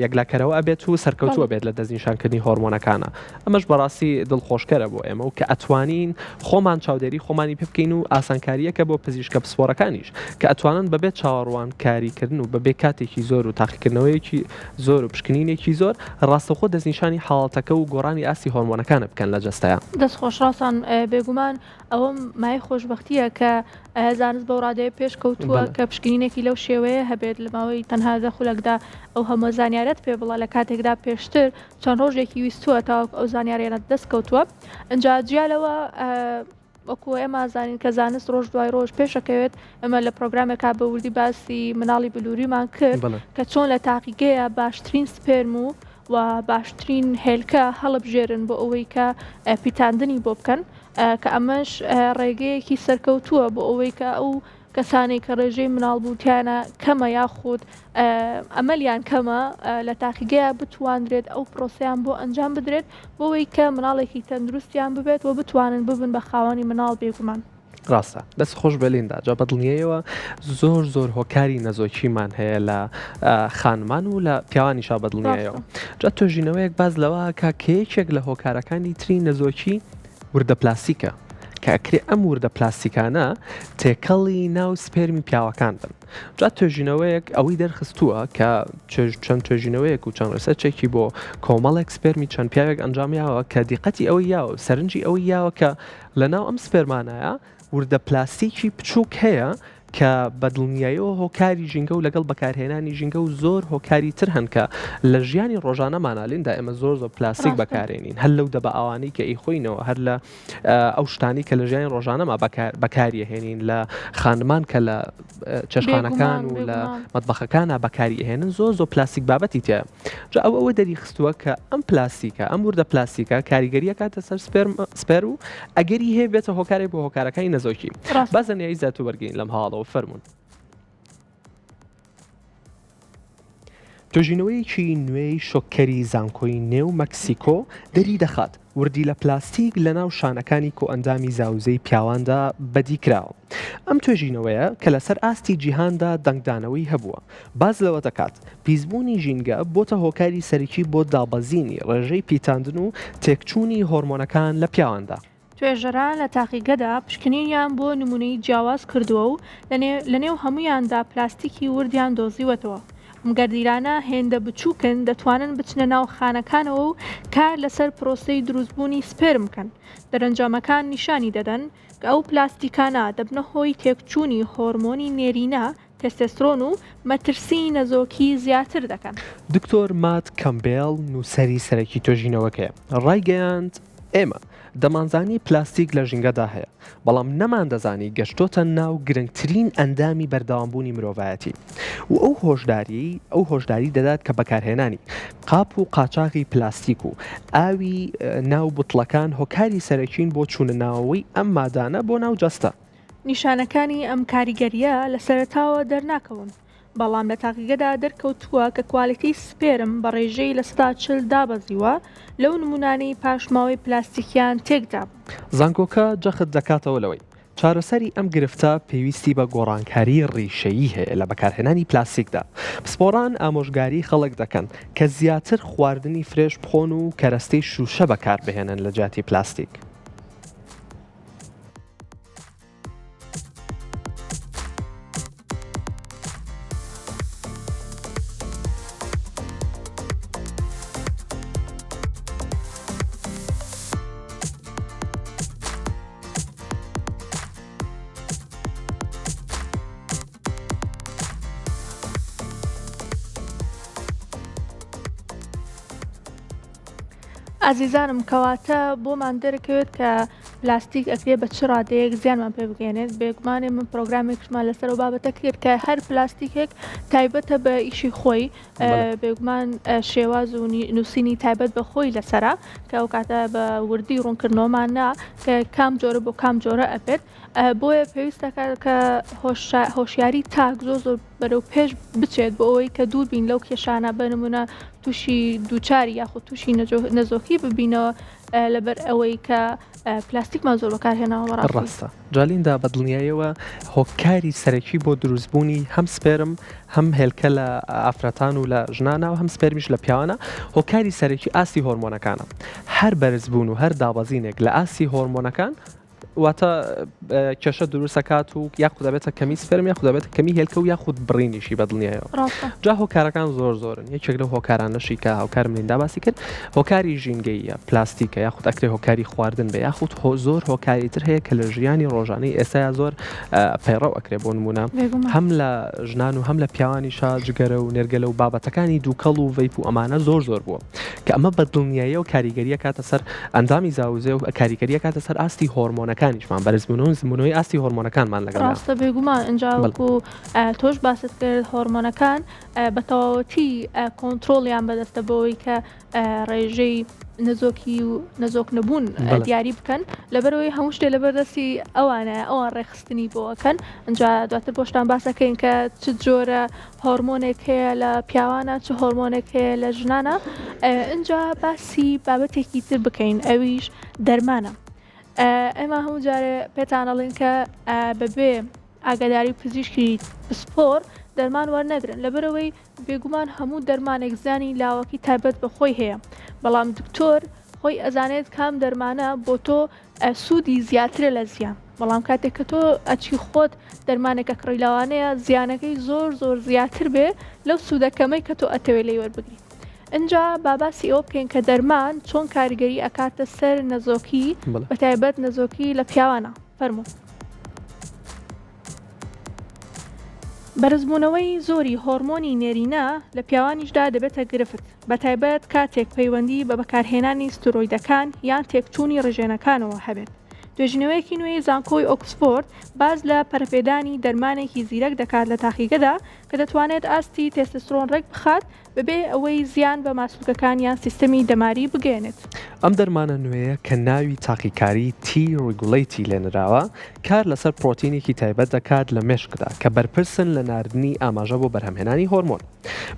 یەکلاکەرەوە ئەبێت و سەرکەوتووە بێت لە دەستنیشانکردنی هۆرمۆنەکانە. ئەمەش بەڕاستی دڵخۆشکەرە بۆ ئێمە و کە ئەتوانین خۆمان چاودێری خۆمانی پێ بکەین و ئاسانکاریەکە بۆ پزیشکە پسپۆرەکانیش کە ئەتوانن بەبێت چاوەڕوان کاریکردن و بەبێ کاتێکی زۆر و تاقیکردنەوەیەکی زۆر و پشکنینێکی زۆر ڕاستەخۆ دەستنیشانی حاڵەتەکە و گۆڕانی ئاستی هۆرمۆنەکانە بکەن لە جەستەیە. دەست خۆشڕاستان بێگومان ئەوەم مای خۆشببختیە کە زانست بە ڕادەیە پێشکەوتووە کە پشکنینێکی لەو شێوەیە هەبێت لە ماوەی تەنها دەخولەکدا ئەو هەموو زانیارەت پێ بڵە لە کاتێکدا پێشتر چەند ڕۆژێکی ویستووە تاوەکو ئەو زانیاریانەت دەستکەوتووە. ئەجا جیالەوە وەکو ئێمە زانین کە زانست ڕۆژ دوای ڕۆژ پێشەکەوێت ئەمە لە پرۆگرامێکا بە وردی باسی مناڵی بلووریمان کرد کە چۆن لە تاقیگەیە باشترین سپێرم و باشترین هێلکە هەڵبژێرن بۆ ئەوەی کە پیتاندنی بۆ بکەن کە ئەمەش ڕێگەیەکی سەرکەوتووە بۆ ئەوەی کە ئەو کەسانی کە ڕێژەی مناڵبووتیانە کەمە یاخود ئەمەلیان کەمە لە تاقیگەیە بتواندرێت ئەو پرۆسیان بۆ ئەنجام بدرێت بۆەوەی کە مناڵێکی تەندروستیان ببێت و بتوانن ببن بە خاوەنی مناڵ بێگومان. ڕاستە دەست خۆش بەلیندا جا بەدڵنیەوە زۆر هۆکاری نەزۆکیمان هەیە لە خانمان و لە پیاوانیشا بەدڵنیایەوە. جا توێژینەوەیەک باز لەوە کە کەیەکێک لە هۆکارەکانی تری نەزۆکی وردە پلاستیکە کە ئەکرێ ئەم وردە پلاستیکانە تێکەڵی ناو سپێرمی پیاوەکان بن. جا توێژینەوەیەک ئەوەی دەرخستووە کە چەند توێژینەوەیەک و چەند ڕێسەرچێکی بۆ کۆمەڵێک سپێرمی چەند پیاوێک ئەنجامیاوە کە دیقەتی ئەوەی یاوە سەرنجی ئەوەی یاوە کە لە ناو ئەم سپێرمانایە وردە پلاستیکی بچووک هەیە کە بەدڵنیاییەوە هۆکاری ژینگە و لەگەڵ بەکارهێنانی ژینگە و زۆر هۆکاری تر هەن کە لە ژیانی ڕۆژانەمانالیندا ئێمە زۆر پلاستیک بەکارێنین هەر لەو دەبە ئەوانەی کە ئیخۆینەوە هەر لە ئەو شتانی کە لە ژیانی ڕۆژانەما بەکاریهێنین لە خانمان کە لە چێشخانەکان و لە مەتبەخەکانە بەکاریهێنن زۆر پلاستیک بابەتی تێ. جا ئەوە دەریخستووە کە ئەم پلاستیکە ئەم وردە پلاستیکە کاریگەریە کاتە سەر سپێر و ئەگەری هەیە بێتە هۆکارێک بۆ هۆکارەکانی نەزۆکی. بازنیایی زیاتر وەرگین لەم هاڵەوە فەرمون. توێژینەوەیەکی نوێی شۆکەری زانکۆی نێو مەکسیکۆ دەری دەخات وردی لە پلاستیک لەناو شانەکانی کۆئەندامی زاوزەی پیاواندا بەدیکراوە. ئەم توێژینەوەیە کە لەسەر ئاستی جیهاندا دەنگدانەوەی هەبووە. باز لەوە دەکات پیسبوونی ژینگە بۆتە هۆکاری سەرەکی بۆ دابەزینی ڕێژەی پیتاندن و تێکچوونی هۆرمۆنەکان لە پیاواندا. توێژەران لە تاقیگەدا پشکنینیان بۆ نمونەی جیاواز کردووە و لەنێو هەمویاندا پلاستیکی وردیان دۆزیوەتەوە. گەردیرانە هێندە بچووکن دەتوانن بچنە ناو خانەکانەوە و کار لەسەر پرۆسەی دروستبوونی سپێرم بکەن. دەرەنجامەکان نیشانی دەدەن کە ئەو پلاستیکانە دەبنە هۆی تێکچوونی هۆرمۆنی نێرینە تێستۆستێرۆن و مەترسی نەزۆکی زیاتر دەکەن. دکتۆر مات کەمبێڵ نووسەری سەرەکی توێژینەوەکەیە ڕایگەیاند ئێمە دەمانزانی پلاستیک لە ژینگەدا هەیە بەڵام نەمان دەزانی گەشتۆتە ناو گرنگترین ئەندامی بەردەوامبوونی مرۆڤایەتی و ئەو هۆشداری دەدات کە بەکارهێنانی قاپ و قاچاقی پلاستیک و ئاوی ناو بوتڵەکان هۆکاری سەرەکین بۆ چوونە ناوەوەی ئەم مادانە بۆ ناو جەستە. نیشانەکانی ئەم کاریگەریە لە سەرەتاوە دەرناکەون بەڵام لە تاقیگەدا دەرکەوتووە کە کوالیتی سپێرم بە ڕێژەی لە 140 دابەزیوە لەو نمونانەی پاشماوەی پلاستیکیان تێکدا. زانکۆکە جەخت دەکاتەوە لەوەی چارەسەری ئەم گرفتە پێویستی بە گۆڕانکاری ڕیشەیی هەیە لە بەکارهێنانی پلاستیکدا. پسپۆران ئامۆژگاری خەڵک دەکەن کە زیاتر خواردنی فرێش بخۆن و کەرەستەی شوشە بەکار بهێنن لە جاتی پلاستیک. ئازیزانم کەواتە بۆمان دەرەکەوێت کە پلاستیک ئەکرێ بە چ ڕادەیەک زیانمان پێ بگەێنێت. بێگومانێ من پرۆگرامێکشمان لەسەر و بابەتە کرد کە هەر پلاستیکێک تایبەتە بە ئیشی خۆی بێگومان شێواز و نووسینی تایبەت بە خۆی لەسرە کە ئەو کاتە بە وردی ڕوونکردنەوەمان نا کە کام جۆرە بۆ کام جۆرە ئەبێت. بۆیە پێویستەکە کە هۆشیاری تاک زۆر بەرەو پێش بچێت بۆ ئەوەی کە دوور بین لەو کێشانە بنمونە تووشی دووچاری یاخود تووشی نەزۆکی ببینەوە لەبەر ئەوەی کە پلاستیکمان زۆر بەکارهێناوە. ڕاستە جالیندا بە دڵنیاییەوە هۆکاری سەرەکی بۆ دروستبوونی هەم سپێرم هەم هێلکە لە ئافرەتان و لە ژنانە و هەم سپێرمیش لە پیاوانە هۆکاری سەرەکی ئاستی هۆرمۆنەکانە. هەر بەرزبوون و هەر دابەزینێک لە ئاستی هۆرمۆنەکان واتە کێشە دروستەکات و یاخود دەبێتە کەمی سپێرم یاخود دەبێتە کەمی هێلکە و یاخود بڕینیشی بە دڵنیایەوە. جا هۆکارەکان زۆرن یەکێک لەو هۆکارانەشی کە هاوکارم لێندا باسی کرد هۆکاری ژینگەیە پلاستیکە یاخود ئەکرێ هۆکاری خواردن بە یاخود زۆر هۆکاری تر هەیە کە لە ژیانی ڕۆژانەی ئێستا زۆر پەیڕەو ئەکرێ بۆ نمونە هەم لە ژنان و هەم لە پیاوانیشا جگەرە و نێرگەلە و بابەتەکانی دووکەڵ و ڤەیپ و ئەمانە زۆر بووە کە ئەمە بە دڵنیاییە و کاریگەریە کاتە سەر ئەندامی زاوزێ و کاریگەریە کاتە سەر ئاستی هۆرمۆنەکانیشمان بەرزبوونەوە زمونەوەی ئاستی هۆرمۆنەکانمان لەگەڵ. ڕاستە بێگومان ئەنجاوەکو تۆش باست کرد هۆرمۆنەکان بە تەواوەتی کۆنتترۆڵیان بەدەستە بەوەی کە ڕێژەی نەزۆکی و نەزۆک نەبوون دیاری بکەن لەبەرەوەی هەموو شتێ لەبەردەستی ئەوانە ئەوان ڕێخستنی بۆەکەن. ئەجا دواتر بۆشتان باسەکەین کە چ جۆرە هۆرمۆنێک هەیە لە پیاوانە چه هۆرمۆنێک هەیە لە ژنانە. اینجا باسی بابەتێکی تر بکەین ئەویش دەرمانە. ئێمە هەموو جارێ پێتانەڵین کە بەبێ ئاگاداری پزیشکی پسپۆر دەرمان وەرنەگرن لەبەرەوەی بێگومان هەموو دەرمانێک زانی لاوەکی تایبەت بە خۆی هەیە بەڵام دکتۆر خۆی ئەزانێت کام دەرمانە بۆ تۆ سوودی زیاترە لە زیان بەڵام کاتێک کە تۆ ئەچی خۆت دەرمانێکە کڕیلاوانەیە زیانەکەی زۆر زیاتر بێ لەو سوودەکەمەی کە تۆ ئەتەوێت لێی وەربگری. اینجا باباسی ئەوە بکەین کە دەرمان چۆن کاریگەری ئەکاتە سەر نەزۆکی بە تایبەت نەزۆکی لە پیاوانە. فەرموو. بەرزبوونەوەی زۆری هۆرمۆنی نێرینە لە پیاوانیشدا دەبێتە گرفت بە تایبەت کاتێک پەیوەندی بە بەکارهێنانی ستۆرۆیدەکان یان تێکچوونی ڕژێنەکانەوە هەبێت. توێژینەوەیەکی نوێی زانکۆی ئۆکسفۆرد باز لە پەرەپێدانی دەرمانێکی زیرەک دەکات لە تاقیگەدا کە دەتوانێت ئاستی تێستۆستێرۆن ڕێک بخات بەبێ ئەوەی زیان بە ماسوولکەکانیان سیستەمی دەماری بگەێنێت. ئەم دەرمانە نوێیە کە ناوی تاقیکاری تی لێنراوە کار لەسەر پرۆتینێکی تایبەت دەکات لە مێشکدا کە بەرپرسن لە ناردنی ئاماژە بۆ بەرهەمهێنانی هۆرمۆن.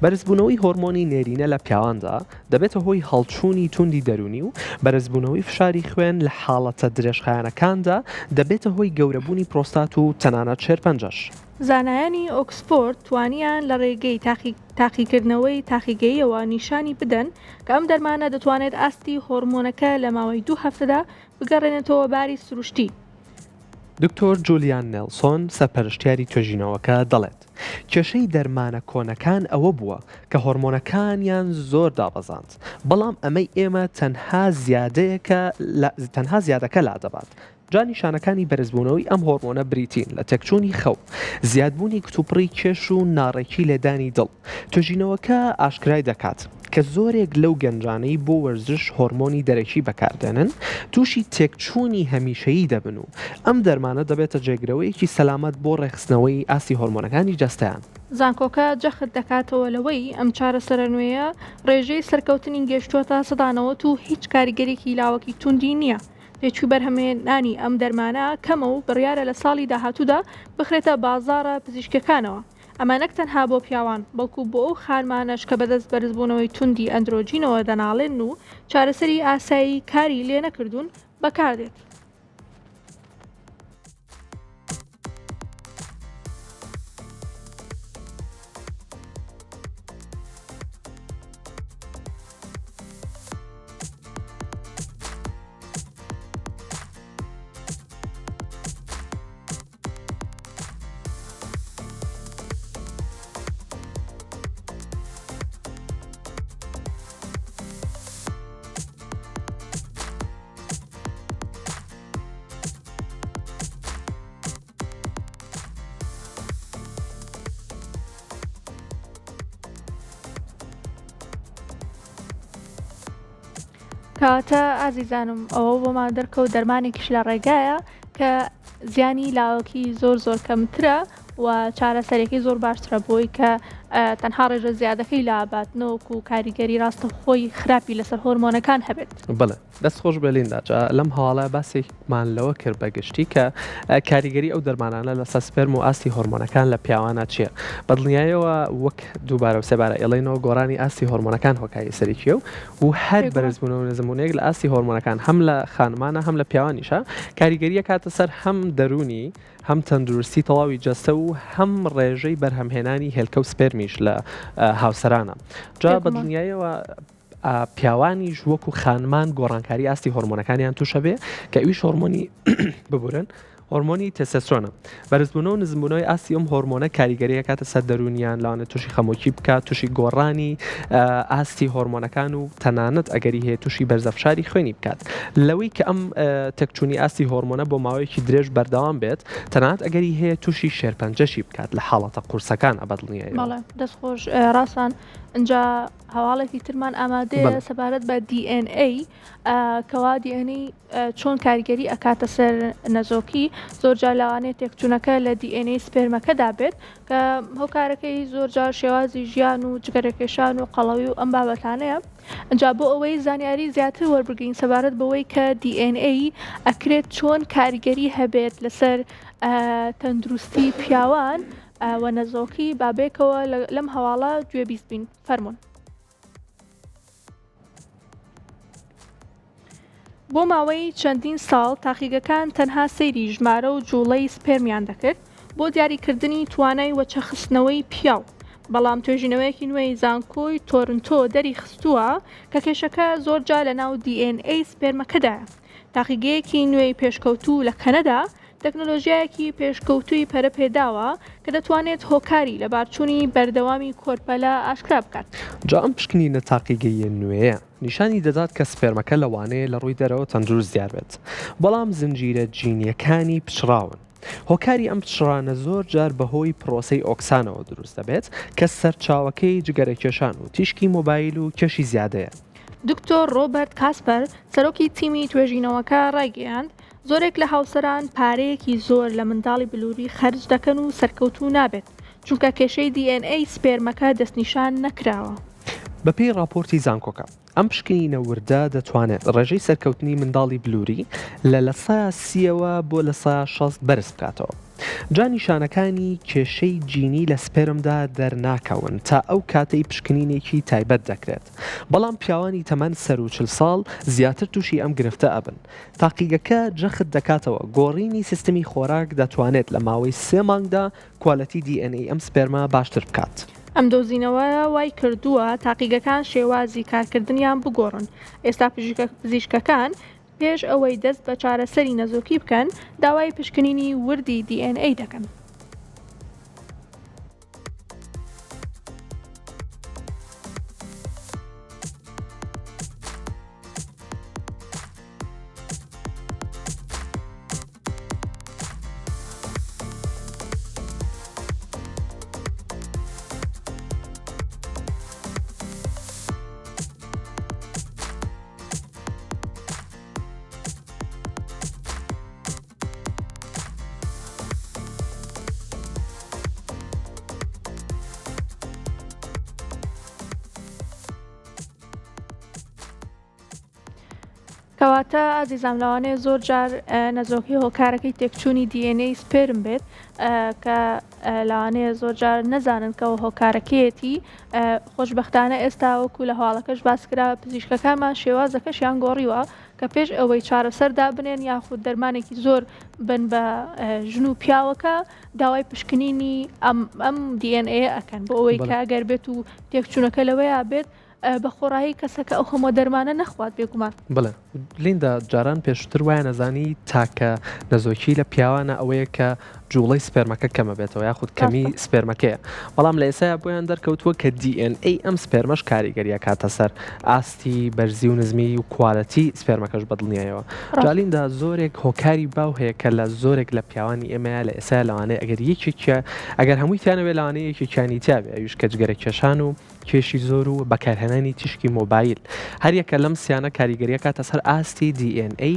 بەرزبوونەوەی هۆرمۆنی نێرینە لە پیاواندا دەبێتە هۆی هەڵچوونی توندی دەرونی و بەرزبوونەوەی فشاری خوێن لە حاڵەتە درێژخایەنەکاندا دەبێتە هۆی گەورەبوونی پرۆستات و تەنانەت شێرپەنجەش. زانایانی ئۆکسفۆرد توانیان لە ڕێگەی تاقیکردنەوەی تاقیگەیەوە نیشانی بدەن کە ئەم دەرمانە دەتوانێت ئاستی هۆرمۆنەکە لە ماوەی 2 هەفتەدا بگەڕێنێتەوە باری سروشتی. دکتۆر جولیان نێلسۆن سەرپەرشتیاری توێژینەوەکە دەڵێت کێشەی دەرمانە کۆنەکان ئەوە بووە کە هۆرمۆنەکانیان زۆر دابەزاند، بەڵام ئەمەی ئێمە تەنها زیادەکە لا دەبات. جا نیشانەکانی بەرزبوونەوەی ئەم هۆرمۆنە بریتین لە تێکچوونی خەو، زیادبوونی کتوپڕی کێش و ناڕێکی لێدانی دڵ. توێژینەوەکە ئاشکرای دەکات کە زۆرێک لەو گەنجانەی بۆ وەرزش هۆرمۆنی دەرەکی بەکاردێنن تووشی تێکچوونی هەمیشەیی دەبن و ئەم دەرمانە دەبێتە جێگرەوەیەکی سەلامەت بۆ ڕێخستنەوەی ئاستی هۆرمۆنەکانی جەستەیان. زانکۆکە جەخت دەکاتەوە لەوەی ئەم چارەسەرە نوێیە ڕێژەی سەرکەوتنی گەشتووەتە سەدانەوەت و هیچ کاریگەرێکی لاوەکی توندی نییە. پێچووی بەرهەمهێنانی ئەم دەرمانە کەمە و بڕیارە لە ساڵی داهاتوودا بخرێتە بازاڕە پزیشکەکانەوە. ئەمانەک تەنها بۆ پیاوان بەڵکو بۆ ئەو خانمانەش کە بەدەست بەرزبوونەوەی توندی ئەندرۆجینەوە دەناڵێن و چارەسەری ئاسایی کاری لێ نەکردوون بەکاردێت. کەواتە ئازیزانم ئەوە بۆمان دەرکەوت دەرمانێکیش لە ڕێگایە کە زیانی لاوەکی زۆر کەمترە و چارەسەرێکی زۆر باشترە بۆی کە تەنها ڕێژە زیادەکەی لاباتنەوەکو و کاریگەری ڕاستە خۆی خراپی لەسەر هۆرمۆنەکان هەبێت. بڵێ دەست خۆش بێلیندا لەم هەواڵە باسێکمان لەوە کرد بەگشتی کە کاریگەری ئەو دەرمانانە لە سەسپێرم و ئاستی هۆرمۆنەکان لە پیاوانە چییە؟ بەدڵنیایەوە وەک دووبارە و سێبارە ئێڵێنەوە گۆڕانی ئاستی هۆرمۆنەکان هۆکایی سەرێکیە و هەر بەرزبوونەوە نزمونێک لە ئاستی هۆرمۆنەکان هەم لە خانمانە هەم لە پیاوانیشە کاریگەریە کاتە سەر هەم دەرونی هەم تەندروستی تەواوی جەستە و هەم ڕێژەی بەرهەمهێنانی هێلکە و سپێرمیش لە هاوسەرانە. جا بەدڵنیایەوە پیاوانیش وەکو خانمان گۆڕانکاری ئاستی هۆرمۆنەکانیان تووشە بێ کە ئەویش هۆرمۆنی ببورن هۆرمۆنی تێستۆستێرۆنە. بەرزبوونەوە و نزمبوونەوەی ئاستی ئەم هۆرمۆنە کاریگەریە کاتە سەر دەرونیان لەوانێت تووشی خەمۆکی بکات، تووشی گۆڕانی ئاستی هۆرمۆنەکان و تەنانەت ئەگەری هەیە تووشی بەرزەفشاری خوێنی بکات. لەوەی کە ئەم تەکچوونی ئاستی هۆرمۆنە بۆ ماوەیەکی درێژ بەردەوام بێت تەنانەت ئەگەری هەیە تووشی شێرپەنجەشی بکات لە حاڵەتە قورسەکان ئەبەدڵنیایە. بەڵێ دەستخۆش ڕاستان اینجا هەواڵێکی ترمان ئامادەیە سەبارەت بە DNA کەوا DNA چۆن کاریگەری ئەکاتە سەر نەزۆکی زۆر جار لەوانێت تێکچوونەکە لە DNA سپێرمەکەدا بێت کە هۆکارەکەی زۆر جار شێوازی ژیان و جگەرەکێشان و قەڵەوی و ئەم بابەتانەیە. ئەجا بۆ ئەوەی زانیاری زیاتر وەربگرین سەبارەت بەوەی کە DNA ئەکرێت چۆن کاریگەری هەبێت لەسەر تەندروستی پیاوان و نەزۆکی بابێکەوە لەم هەواڵە گوێبیست بین. فەرمونون. بۆ ماوەی چەندین ساڵ تاقیگەکان تەنها سەیری ژمارە و جوڵەی سپێرمیان دەکرد بۆ دیاریکردنی توانای وەچەخستنەوەی پیاو. بەڵام توێژینەوەیەکی نوێی زانکۆی تۆرنتۆ دەری خستووە کە کێشەکە زۆر جار لە ناو DNA سپێرمەکەدایە. تاقیگەیەکی نوێی پێشکەوتوو لە کەنەدا تەکنۆلۆژیایەکی پێشکەوتووی پەرەپێداوە کە دەتوانێت هۆکاری لە بارچوونی بەردەوامی کۆرپەلە ئاشکرا بکات. جا ئەم پشکنینە تاقیگەیە نوێیە نیشانی دەدات کە سپێرمەکە لەوانەیە لە ڕووی دەرەوە تەندروست دیار بێت، بەڵام زنجیرە جینیەکانی پچراون. هۆکاری ئەم پچرانە زۆر جار بەهۆی پرۆسەی ئۆکسانەوە دروست دەبێت کە سەرچاوەکەی جگەرەکێشان و تیشکی مۆبایل و کێشی زیادەیە. دکتۆر ڕۆبەرت کاسپەر سەرۆکی تیمی توێژینەوەکە ڕایگەیاند زۆرێک لە هاوسەران پارەیەکی زۆر لە منداڵی بلووری خەرج دەکەن و سەرکەوتوو نابێت چونکە کێشەی DNA سپێرمەکە دەستنیشان نەکراوە. بەپێی راپۆرتی زانکۆکە ئەم پشکنینە وردە دەتوانێت ڕێژەی سەرکەوتنی منداڵی بلووری لە 30ەوە بۆ 60 بەرز بکاتەوە. جا نیشانەکانی کێشەی جینی لە سپێرمدا دەرناکەون تا ئەو کاتەی پشکنینێکی تایبەت دەکرێت. بەڵام پیاوانی تەمەەن 40 ساڵ زیاتر تووشی ئەم گرفتە ئەبن. تاقیگەکە جەخت دەکاتەوە گۆڕینی سیستمی خۆراک دەتوانێت لە ماوەی 3 مانگدا کوالەتی DNA ئەم سپێرمە باشتر بکات. ئەم دۆزینەوە وای کردووە تاقیگەکان شێوازی کارکردنیان بگۆڕن. ئێستا پزیشکەکان پێش ئەوەی دەست بە چارەسەری نەزۆکی بکەن داوای پشکنینی وردی DNA دەکەن. کەواتە ئازیزان لەوانەیە زۆر جار نەزۆکی هۆکارەکەی تێکچوونی DNA سپێرم بێت کە لەوانەیە زۆر جار نەزانن کەەوە هۆکارەکەیەتی خۆشببختانە ئێستا وەکو لە هەواڵەکەش باسکرا پزیشکەکانمان شێوازەکەشیان گۆڕیوە کە پێش ئەوەی چارەسەردا بنێن یاخود دەرمانێکی زۆر بن بە ژن و پیاوەکە داوای پشکنینی ئەم DNA ئەکەن بۆ ئەوەی کە ئەگەر بێت و تێکچوونەکە لەوەیە بێت بە خۆڕایی کەسەکە ئەو هەموو دەرمانە نەخوات بێگومان. بڵێ لیندا جاران پێشتر وایە نەزانی تاکە نەزۆکی لە پیاوانە ئەوەیە کە جوڵەی سپێرمەکە کەمە بێتەوە یاخود کەمی سپێرمەکەیە. بەڵام لە ئێستا بۆیان دەرکەوتووە کە DNA ئەم سپێرمەش کاریگەریە کاتە سەر ئاستی بەرزی و نزمی و کوالەتی سپێرمەکەش بەدڵنیایەوە. جالیندا زۆرێک هۆکاری باو هەیە کە لە زۆرێک لە پیاوانی ئێمەیە لە ئێستا لەوانەیە ئەگەر یەکێکە ئەگەر هەمووی تیانەوێ لەوانەیە یەکێکیانی تیاابێ ئەویش کەچگەرە کێشان و کێشی زۆر و بەکارهێنانی تیشکی مۆبایل هەریەکە لەم سیانە کاریگەریە کاتە سەر ئاستی DNA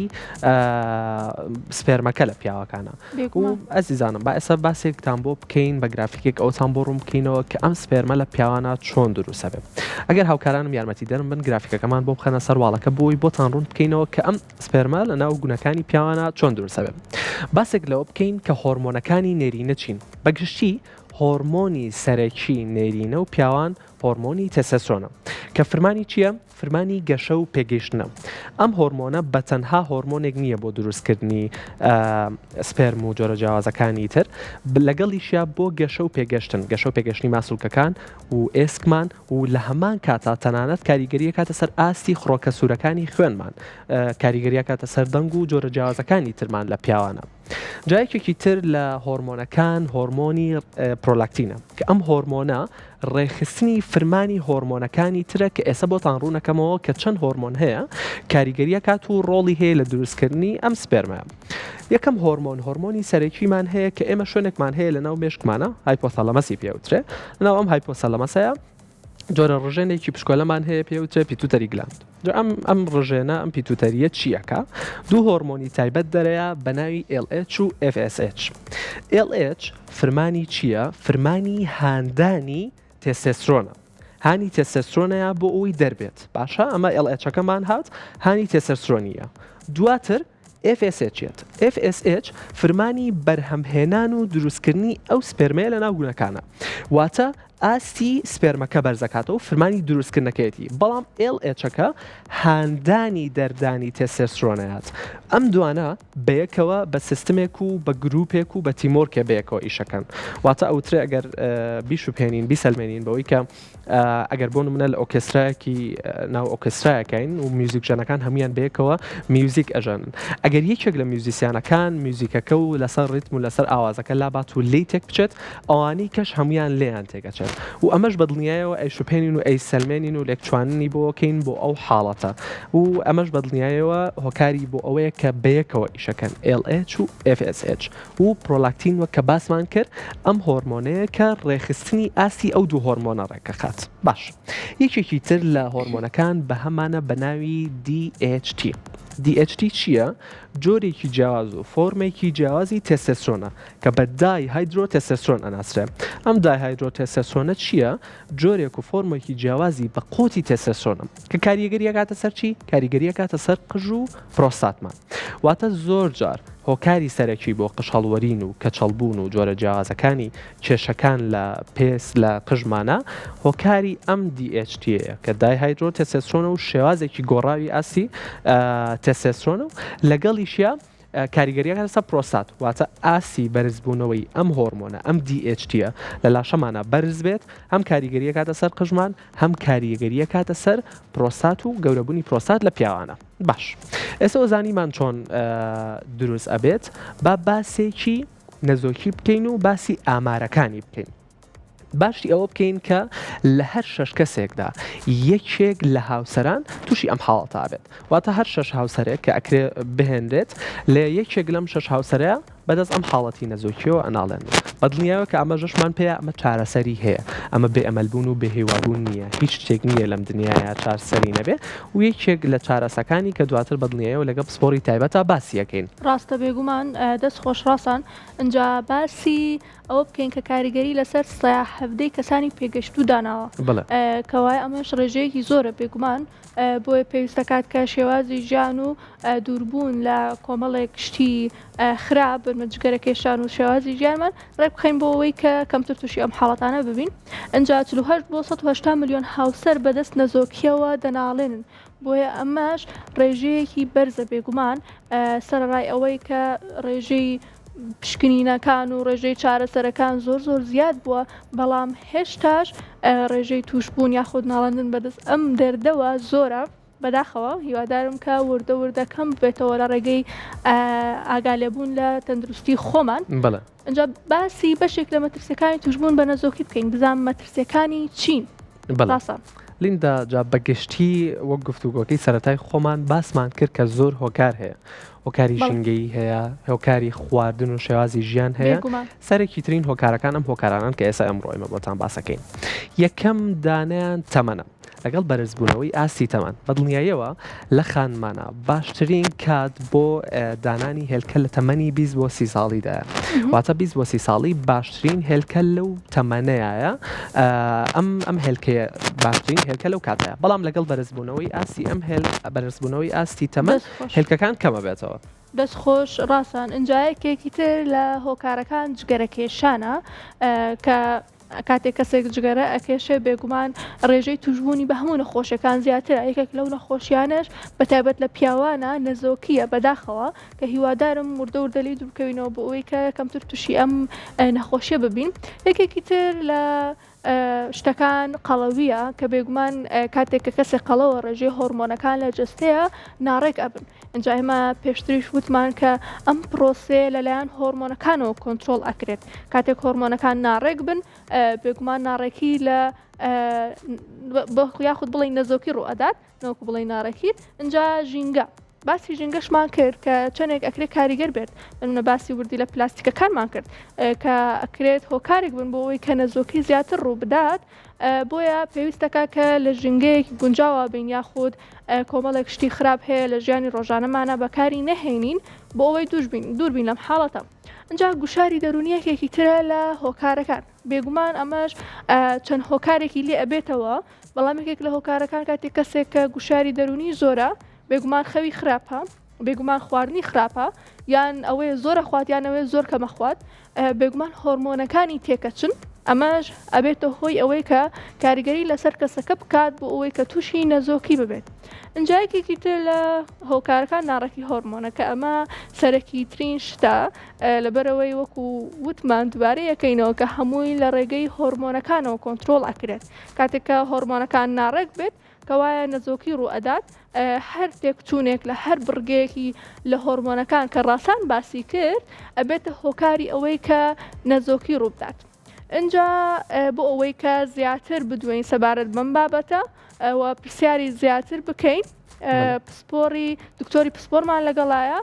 سپێرمەکە لە پیاوەکانە. و ئەزیزانم با ئێستا باسێکتان بۆ بکەین بە گرافیکێک ئەوتان بۆ ڕوون بکەینەوە کە ئەم سپێرمە لە پیاوانە چۆن دروستە بێت. ئەگەر هاوکارانم یارمەتی دەرم بن گرافیکەکەمان بۆ بخەنە سەر واڵەکە بۆی بۆتان ڕوون بکەینەوە کە ئەم سپێرمە لە ناو گونەکانی پیاوانە چۆن دروستە بێت. باسێک لەوە بکەین کە هۆرمۆنەکانی نێرینە چین. بەگشتی هۆرمۆنی سەرەکی نێرینە و پیاوان هۆرمۆنی تێستۆستێرۆنە کە فرمانی چییە؟ فرمانی گەشە و پێگەیشتنە. ئەم هۆرمۆنە بە تەنها هۆرمۆنێک نییە بۆ دروستکردنی سپێرم و جۆرە جیاوازەکانی تر لەگەڵیشیا بۆ گەشە و پێگەشتن گەشە و پێگەشتنی ماسوولکەکان و ئێسکمان و لە هەمان کاتا تەنانەت کاریگەریە کاتە سەر ئاستی خڕۆکە سوورەکانی خوێنمان کاریگەریە کاتە سەر دەنگ و جۆرە جیاوازەکانی ترمان لە پیاوانە. جایەکێکی تر لە هۆرمۆنەکان هۆرمۆنی پرۆلاکتینە کە ئەم هۆرمۆنە ڕێخستنی فرمانی هۆرمۆنەکانی ترە کە ئێستا بۆتان ڕوونەکەمەوە کە چەند هۆرمۆن هەیە کاریگەریە کات و ڕۆڵی هەیە لە دروستکردنی ئەم سپێرمە. یەکەم هۆرمۆنی سەرەکیمان هەیە کە ئێمە شوێنێکمان هەیە لە ناو مێشکمانە هایپۆتەلەمەسی پێوترێ لەناو ئەم هایپۆتەلەمەسەیە جۆرە ڕژێنێکی پشکۆلەمان هەیە پێوترێ پیتوتەری گلاند. ئەم ڕژێنە ئەم پیتوتەریە چیەکە؟ دوو هۆرمۆنی تایبەت دەرەیە بە ناوی LH و FSH. LH فرمانی چییە؟ فرمانی هاندانی تێستۆستێرۆنە. هانی تێستۆستێرۆنەیە بۆ ئەوی دەربێت. باشە ئەمە LHەکەمان هات هانی تێستۆستێرۆنیە. دواتر FSH FSH فرمانی بەرهەمهێنان و دروستکردنی ئەو سپێرمەیە لە ناو گونەکانە. واتە ئاستی سپێرمەکە بەرزەکاتەوە و فرمانی دروستکردنەکەیەتی. بەڵام LHەکە هاندانی دەردانی تێستۆستێرۆنەیەات. ئەم دوانە بەیەکەوە بە سیستمێک و بە گروپێک و بە تیمۆرکێ بەیەکەوە ئیشەکەن. واتە ئەوترێ ئەگەر بیشوپێنین بیسەلمێنین بەوەی کە ئەگەر بۆ نمونە لە ئۆکێسترایەکی ناو ئۆکێسترایەکەین و میوزیک ژەنەکان هەمویان بەیەکەوە میوزیک ئەژەنن. ئەگەر یەکێک لە میوزیسیانەکان میوزیکەکە و لەسەر ڕیتم و لەسەر ئاوازەکە لابات و لی تێک بچێت ئەوانەی کەش هەمویان لێیان تێگەچێت. بێت و ئەمەش بەدڵنیایەوە ئەی شوپێنین و ئەی سەلمێنین و لێکچواننی بۆکەین بۆ ئەو حاڵەتە و ئەمەش بەدڵنیایەوە هۆکاری بۆ ئەوەیە کە بەیەکەوە ئیشەکەن LH و FSH و پرۆلاکتین وە کە باسمان کرد ئەم هۆرمۆنەیە کە ڕێخستنی ئاسی ئەو دوو هۆرمۆنە ڕێکەخات. باش یەکێکی تر لە هۆرمۆنەکان بە هەمانە بە ناوی DHT. DHT چییە؟ جۆرێکی جیاواز و فۆرمێکی جیاوازی تێستۆستێرۆنە کە بە دای هایدرۆ تێستۆستێرۆن ئەناسرێ. ئەم دای هایدرۆ تێستۆستێرۆنە چییە؟ جۆرێک و فۆرمێکی جیاوازی بە قوتی تێستۆستێرۆنە کە کاریگەریە کاتە سەر چی؟ کاریگەریە کاتە سەر قژ و پرۆستاتمان. واتە زۆر جار هۆکاری سەرەکی بۆ قژ هەڵوەرین و کەچەڵبوون و جۆرە جیاوازەکانی کێشەکان لە پێست لە قژمانە هۆکاری ئەم DHTەیە کە دای هایدرۆ تێستۆستێرۆنە و شێوازێکی گۆڕاوی ئاسی تێستۆستێرۆنە و لەگەڵیشیە کاریگەریەکە لەسەر پرۆستات واتە ئاسی بەرزبوونەوەی ئەم هۆرمۆنە ئەم DHTە لە لاشەمانە بەرز بێت هەم کاریگەریە کاتە سەر قژمان هەم کاریگەریە کاتە سەر پرۆستات و گەورەبوونی پرۆستات لە پیاوانە. باش ئێستا زانیمان چۆن دروست ئەبێت با باسێکی نەزۆکی بکەین و باسی ئامارەکانی بکەین. باشی ئەوە بکەین کە لە هەر شەش کەسێکدا یەکێک لە هاوسەران تووشی ئەم حاڵەتە بێت واتە هەر شەش هاوسەرێک کە ئەکرێ بهێنرێت لە یەکێک لەم شەش هاوسەرەیە بەدەست ئەم حاڵەتی نەزۆکیەوە ئەناڵێن بەدڵنیایەوە کە ئەمە ژەشمان پێەیە ئەمە چارەسەری هەیە ئەمە بێ ئەمەلبوون و بێهێوابوون نییە هیچ شتێک نییە لەم دنیاە چارەسەری نەبێ و یەکێک لە چارەسەکانی کە دواتر بەدڵنیایەوە لەگە پسپۆری تایبەتە باسیەکەین. ڕاستە بێگومان دەست خۆشڕاستان اینجا باسی ئەوە بکەین کە کاریگەری لەسەر هەفتەی کەسانی پێگەشت و داناوە کەوای ئەمەش ڕێژەیەکی زۆرە بێگومان بۆیە پێویستەکات کە شێوازی ژیان و دووربوون لە کۆمەڵێک شتی خراپ بەرمەجگەرە کێشان و شێوازی ژیانمان ڕێک بخەین بۆ ئەوەی کە کەمتر تووشی ئەم حاڵەتانە ببین. ئەنجا 48 بۆ 180 ملیۆن هاوسەر بەدەست نەزۆکیەوە دەناڵێنن بۆیە ئەمەش ڕێژەیەکی بەرزە بێگومان سەرڕای ئەوەی کە ڕێژەی پشکنینەکان و ڕێژەی چارەسەرەکان زۆر زیاد بووە بەڵام هێشتاش ڕێژەی توشبوون یاخود ناڵێنن بەدەست ئەم دەردەوە زۆرە بەداخەوە هیوادارم کە وردەکەم بێتەوە لە ڕێگەی ئاگالێبوون لە تەندروستی خۆمان. اینجا باسی بەشێک لە مەترسیەکانی توشبوون بە نەزۆکی بکەین بزانم مەترسیەکانی چین. لیندا جا بەگشتی وەک گفتوگۆکەی سەرەتای خۆمان باسمان کرد کە زۆر هۆکار هەیە هۆکاری ژینگەی هەیە هۆکاری خواردن و شێوازی ژیان هەیە سەرێکی ترین هۆکارەکان ئەم هۆکارانان کە ئێستا ئەمڕۆ ئێمە بۆتان باسەکەین. یەکەم دانیان تەمەنە لەگەڵ بەرزبوونەوەی ئاستی تەمان بەدڵنیاییەوە لە خانمانە باشترین کات بۆ دانانی هێلکە لە تەمەنی 20 بۆ 30 ساڵیدایە واتە 20 بۆ 30 ساڵی باشترین هێلکە لەو تەمەنەیە ئەم هێلکەیە باشترین هێلکە لەو کاتەیە بەڵام لەگەڵ بەرزبوونەوەی ئاستی ئەم بەرزبوونەوەی ئاستی تەمەن هێلکەکان کەمە بێتەوە. دەستخۆش ڕاستان ئەنجایەکێکی تر لە هۆکارەکان جگەرەکێشانە کە کاتێک کەسێک جگەرە ئەکێشێ بێگومان ڕێژەی توشبوونی بە هەموو نەخۆشیەکان زیاتر یەکێک لەو نەخۆشیانش بەتایبەت لە پیاوانە نەزۆکیە بەداخەوە کە هیوادارم وردەلی دوورکەوینەوە بۆ ئەوەی کە کەمتر تووشی ئەم نەخۆشیە ببین. یەکێکی تر لە شتەکان قەڵەویە کە بێگومان کاتێک کە کەسێک قەڵەوە ڕێژەی هۆرمۆنەکان لە جستەیە ناڕێک ئەبن. اینجا ئێمە پێشتریش وتمان کە ئەم پرۆسێ لەلایەن هۆرمۆنەکانەوە کۆنتترۆل ئەکرێت کاتێک هۆرمۆنەکان ناڕێک بن بێگومان ناڕێکی لە یاخود بڵێ نەزۆکی ڕوئەدات نەوەکو بڵێ ناڕێکی. اینجا ژینگە باسی ژینگەشمان کرد کە چەندێک ئەکرێت کاریگەر بێت منە باسی وردی لە پلاستیکەکانمان کرد کە ئەکرێت هۆکارێک بن بۆ ئەوەی کە نەزۆکی زیاتر ڕوو بدات بۆیە پێویستەکە کە لە ژینگەیەکی گونجاوە بین یاخود کۆمەڵێک شتی خراپ هەیە لە ژیانی ڕۆژانەمانە بەکاری نەهێنین بۆ ئەوەی دووربین لەم حاڵەتە. اینجا گوشاری دەرونیەکێکی ترە لە هۆکارەکان بێگومان ئەمەش چەند هۆکارێکی لێ ئەبێتەوە بەڵام یەکێک لە هۆکارەکان کاتێک کەسێک کە گوشاری دەرونی زۆرە بێگومان خەوی خراپە بێگومان خواردنی خراپە یان ئەوەیە زۆرە خوات یانەوەی زۆر کەمە خوات بێگومان هۆرمۆنەکانی تێکەچن ئەمەش ئەبێتە هۆی ئەوەی کە کاریگەری لەسەر کەسەکە بکات بۆ ئەوەی کە تووشی نەزۆکی ببێت. ئەنجایەکێکی تر لە هۆکارەکان ناڕێکی هۆرمۆنەکە ئەمە سەرەکی ترین شتە لەبەرەوەی وەکو وتمان دوبارەی یەکەینەوە کە هەمووی لە ڕێگەی هۆرمۆنەکانەوە کۆنتترۆل ئەکرێت کاتێککە هۆرمۆنەکان ناڕێک بێت کەوایە نەزۆکی ڕوئەدات هەر تێکچوونێک لە هەر بڕگەیەکی لە هۆرمۆنەکان کە ڕاستان باسی کرد ئەبێتە هۆکاری ئەوەی کە نەزۆکی ڕووبدات. اینجا بۆ ئەوەی کە زیاتر بدوین سەبارەت بەم بابەتە و پرسیاری زیاتر بکەین پسپۆری دکتۆری پسپۆرمان لەگەڵایە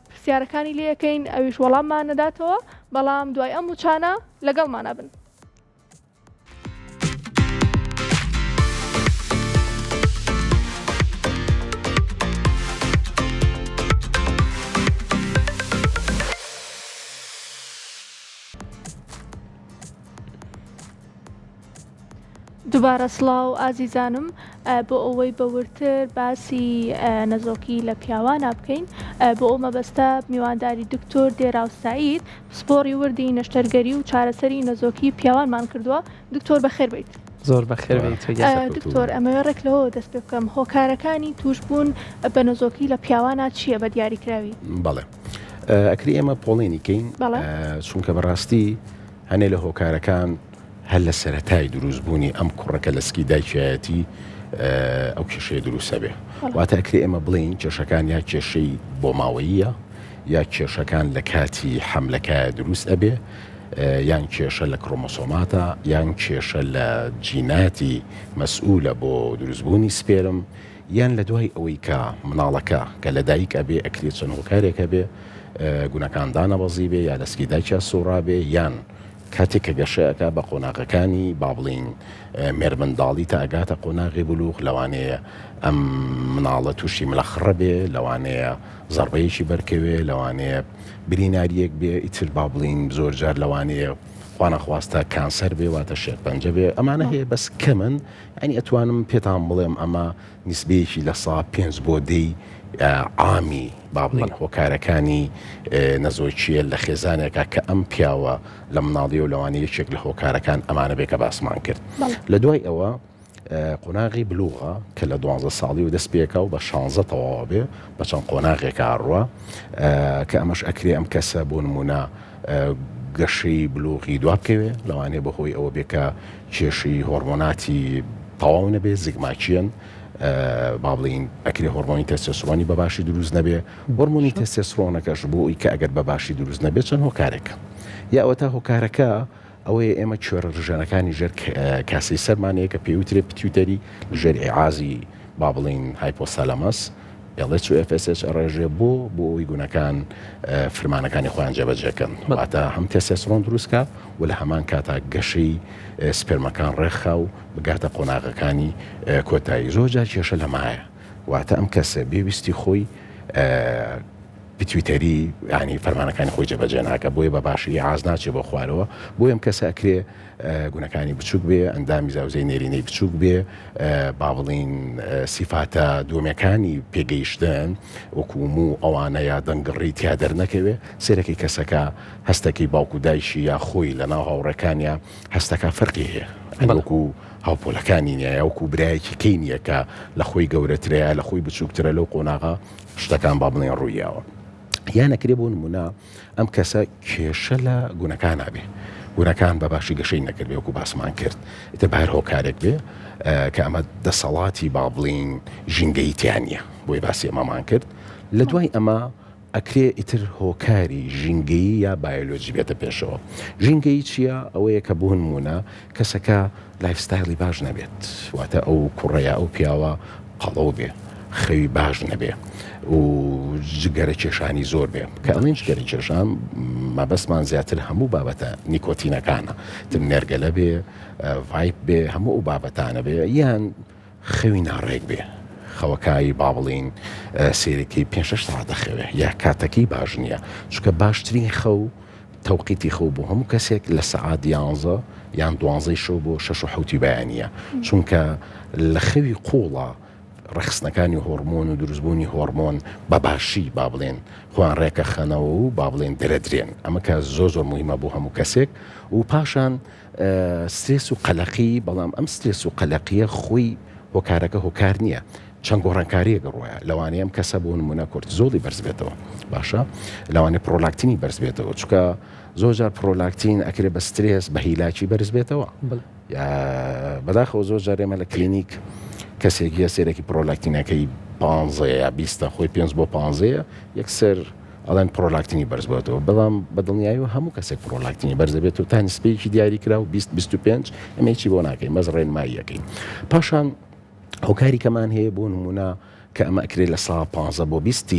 پرسیارەکانی لێەکەین ئەویش وەڵاممان نەداتەوە بەڵام دوای ئەم وچانە لەگەڵمانە بن. دووبارە سڵاو ئازیزانم بۆ ئەوەی بەورتر باسی نەزۆکی لە پیاوانە بکەین بۆ ئەو مەبەستە میوانداری دکتۆر دێراوسعید پسپۆری وردی نەشتەرگەری و چارەسەری نەزۆکی پیاوانمان کردووە. دکتۆر بەخێر بیت. زۆر بەخێر بیت. دکتۆر ئەمەوێ ڕێک لەوە دەست پێ بکەم هۆکارەکانی توشبوون بە نەزۆکی لە پیاوانە چییە بە دیاریکراوی؟ بەڵێ ئەکری ئێمە پۆڵێنیکەین چونکە بەڕاستی هەنێ لە هۆکارەکان هەل لە سەرەتای دروستبوونی ئەم کوڕەکە لە سکی دایکایەتی ئەو کێشەیە دروستە بێ. واتە ئەکری ئێمە بڵین کێشەکان یا کێشەی بۆ ماوەییە یا کێشەکان لە کاتی حەملەکە دروست ئەبێ یان کێشە لە کرۆمۆسۆماتە یان کێشە لە جیناتی مەسئولە بۆ دروستبوونی سپێرم یان لە دوای ئەوەی کە مناڵەکە کە لە دایک ئەبێ ئەکری چەند هۆکارێکە بێ گونەکان دانەبەزی بێ یا دەستکی دایکیا سۆڕا بێ یان کاتێک کە گەشەکە بە قۆناغەکانی با بڵین مێرمنداڵی تا ئەگاتە قۆناغی بلوغ لەوانەیە ئەم مناڵە تووشی ملەخڕە بێ لەوانەیە زەربەیەکی بەرکەوێ لەوانەیە بریناریەک بێ ئیتر با بڵین زۆر جار لەوانەیە خوانەخواستە کانسەر بێ واتە شێرپەنجە بێ ئەمانە هەیە بەس کەمن ئەنی ئەتوانم پێتان بڵێم ئەمە نیسبەیەکی لە سا 5 بۆ 10 عامی با بڵین هۆکارەکانی نەزۆکیە لە خێزانێکە کە ئەم پیاوە لە مناڵی و لەوانەیە یەکێک لە هۆکارەکان ئەمانە بێ کە باسمان کرد. لە دوای ئەوە قۆناغی بلوغە کە لە 12 ساڵی و دەست پێکە و بە 16 تەواوە بێ بە چەند قۆناغێکە ئاڕوە کە ئەمەش ئەکرێ ئەم کەسە بۆ نمونە گەشەی بلوغی دوا بکەوێ لەوانەیە بەهۆی ئەوە بێ کە کێشی هۆرمۆناتی تەواو نەبێ زیگماچیەن با بڵین ئەکری هۆرمۆنی تێستۆستێرۆنی بەباشی دروست نەبێ هۆرمۆنی تێستۆستێرۆنەکەش بۆی کە ئەگەر بەباشی دروست نەبێت چەند هۆکارێکە یا ئەوە تا هۆکارەکە ئەوەیە ئێمە کوێرە ڕژانەکانی ژێر کاسی سەرمانەیە کە پێوترێ پتیوتەری ژێر ئیعازی با بڵین هایپۆسەلەمەس LH و FSH ڕێژێ بۆ ئەوی گونەکان فرمانەکانی خۆیان جێبەجێکەن واتە هەم تێستۆستێرۆن دروستکە و لە هەمان کاتا گەشەی سپێرمەکان ڕێکخا و بگاتە قۆناغەکانی کۆتایی زۆر جار کێشە لەمایە واتە ئەم کەسە بێویستی خۆی پتویتەری ینی فەرمانەکانی خۆی جێبەجێ ناکە بۆیە بە باشی ئاز ناچێت بۆ خوارەوە بۆی ئەم کەسە ئەکرێ گونەکانی بچووک بێ ئەندامی زاوزەی نێرینەی بچووک بێ با بڵین سیفاتە دووەمیەکانی پێگەیشتن وەکومو ئەوانەیە دەنگڕی تیا دەرنەکەوێ سێرەکەی کەسەکە هەستەکەی باوکو دایشی یا خۆی لە ناو هاوڕەکانیە هەستەکە فەرقی هەیە وەکو هاوپۆلەکانی نیە وەکو برایەکی کەی نییە کە لە خۆی گەورەترەیە لە خۆی بچووکترە لەو قۆناغا شتەکان با بڵێن ڕوویاوە یان ئەکرێ بۆ نمونە ئەم کەسە کێشە لە گونەکان نابێ گونەکان بە باشی گەشەی نەکرد وەکو باسمان کرد ئێتە بەهر هۆکارێک بێ کە ئەمە دەسەڵاتی با بڵین ژینگەی تیانە بۆی باسی ئەمەمان کرد لە دوای ئەمە ئەکرێ ئیتر هۆکاری ژینگەی یا بایۆلۆجی بێتە پێشەوە ژینگەی چییە ئەوەیە کە بۆ نمونە کەسەکە لایفستایلی باش نەبێت واتە ئەو کوڕەیە ئەو پیاوە قەڵەو بێ خەوی باش نەبێ و جگەرە کێشانی زۆر بێ کە ئەڵین جگەری کێشان مەبەستمان زیاتر هەموو بابەتە نیکۆتینەکانە تر نێرگەلە بێ ڤایپ بێ هەموو ئەو بابەتانە بێ یان خەوی ناڕێک بێ خەوەکایی با بڵین سێرەکەی 5-6 ساعت دەخەوێ یا کاتەکەی باش نییە چونکە باشترین خەو تەوقیتی خەو بۆ هەموو کەسێک لە سەعات 11 یان 12 شەو بۆ 6 و 7 بەیانیە چونکە لە خەوی قوڵە ڕخستنەکانی هۆرمۆن و دروستبوونی هۆرمۆن بەباشی با بڵێن خۆیان ڕێکە خەنەوە و با بڵێن دەرەدرێن ئەمە کە زۆر مهمە بۆ هەموو کەسێک و پاشان سترێس و قەلەقی بەڵام ئەم سترێس و قەلەقیە خۆی هۆکارەکە هۆکار نییە چەند گۆڕانکاریەک ڕۆیە لەوانەیە ئەم کەسە بۆ نمونە کۆرتیزۆڵی بەرز بێتەوە باشە لەوانەیە پرۆلاکتینی بەرز بێتەوە چونکە زۆر جار پرۆلاکتین ئەکرێ بە سترێس بە هیلاکی بەرز بێتەوە بەداخەوە زۆر جار ئێمە لە کلینیک کەسێکی سێرەکی پرۆلاکتینەکەی 15 یا 20 خۆی 5 بۆ 15 یەکسەر ئەڵەن پرۆلاکتینی بەرز بێتەوە بەڵام بەدڵنیایی و هەموو کەسێک پرۆلاکتینی بەرز دەبێت و تا نسبەیەکی دیاری کرا و 20-25 ئەمەیەکی بۆ ناکەین مەز ڕێنماییەکەین پاشان هۆکاری کەمان هەیە بۆ نمونە کە ئەمە ئەکرێت لە ساڵ 15 بۆ 20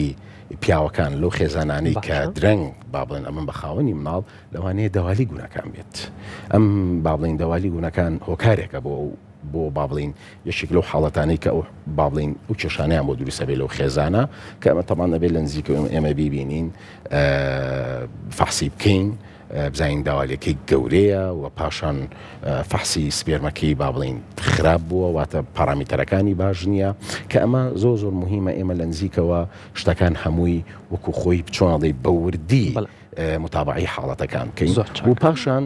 پیاوەکان لەو خێزانانی کە درەنگ با بڵێن ئەمە بە خاوەنی مناڵ لەوانەیە دەوالی گوناکان بێت ئەم با بڵین دەوالی گوناکان هۆکارێکە بۆ با بڵین یەشێک لەو حاڵەتانەی کە ئەو با بڵین ئەو کێشانەیان بۆ دروستە بێت لەو خێزانە کە ئەمە تەمان دەبێت لە نزیکە ئێمە بیبینین فەحسی بکەین بزانین داوالیەکەی گەورەیە و پاشان فەحسی سپێرمەکەی با بڵین خراپ بووە واتە پارامترەکانی باش نییە کە ئەمە زۆر مهمە ئێمە لە نزیکەوە شتەکان هەمووی وەکو خۆی بچۆنەڵی بەوردی متابعی حاڵەتەکان بکەین و پاشان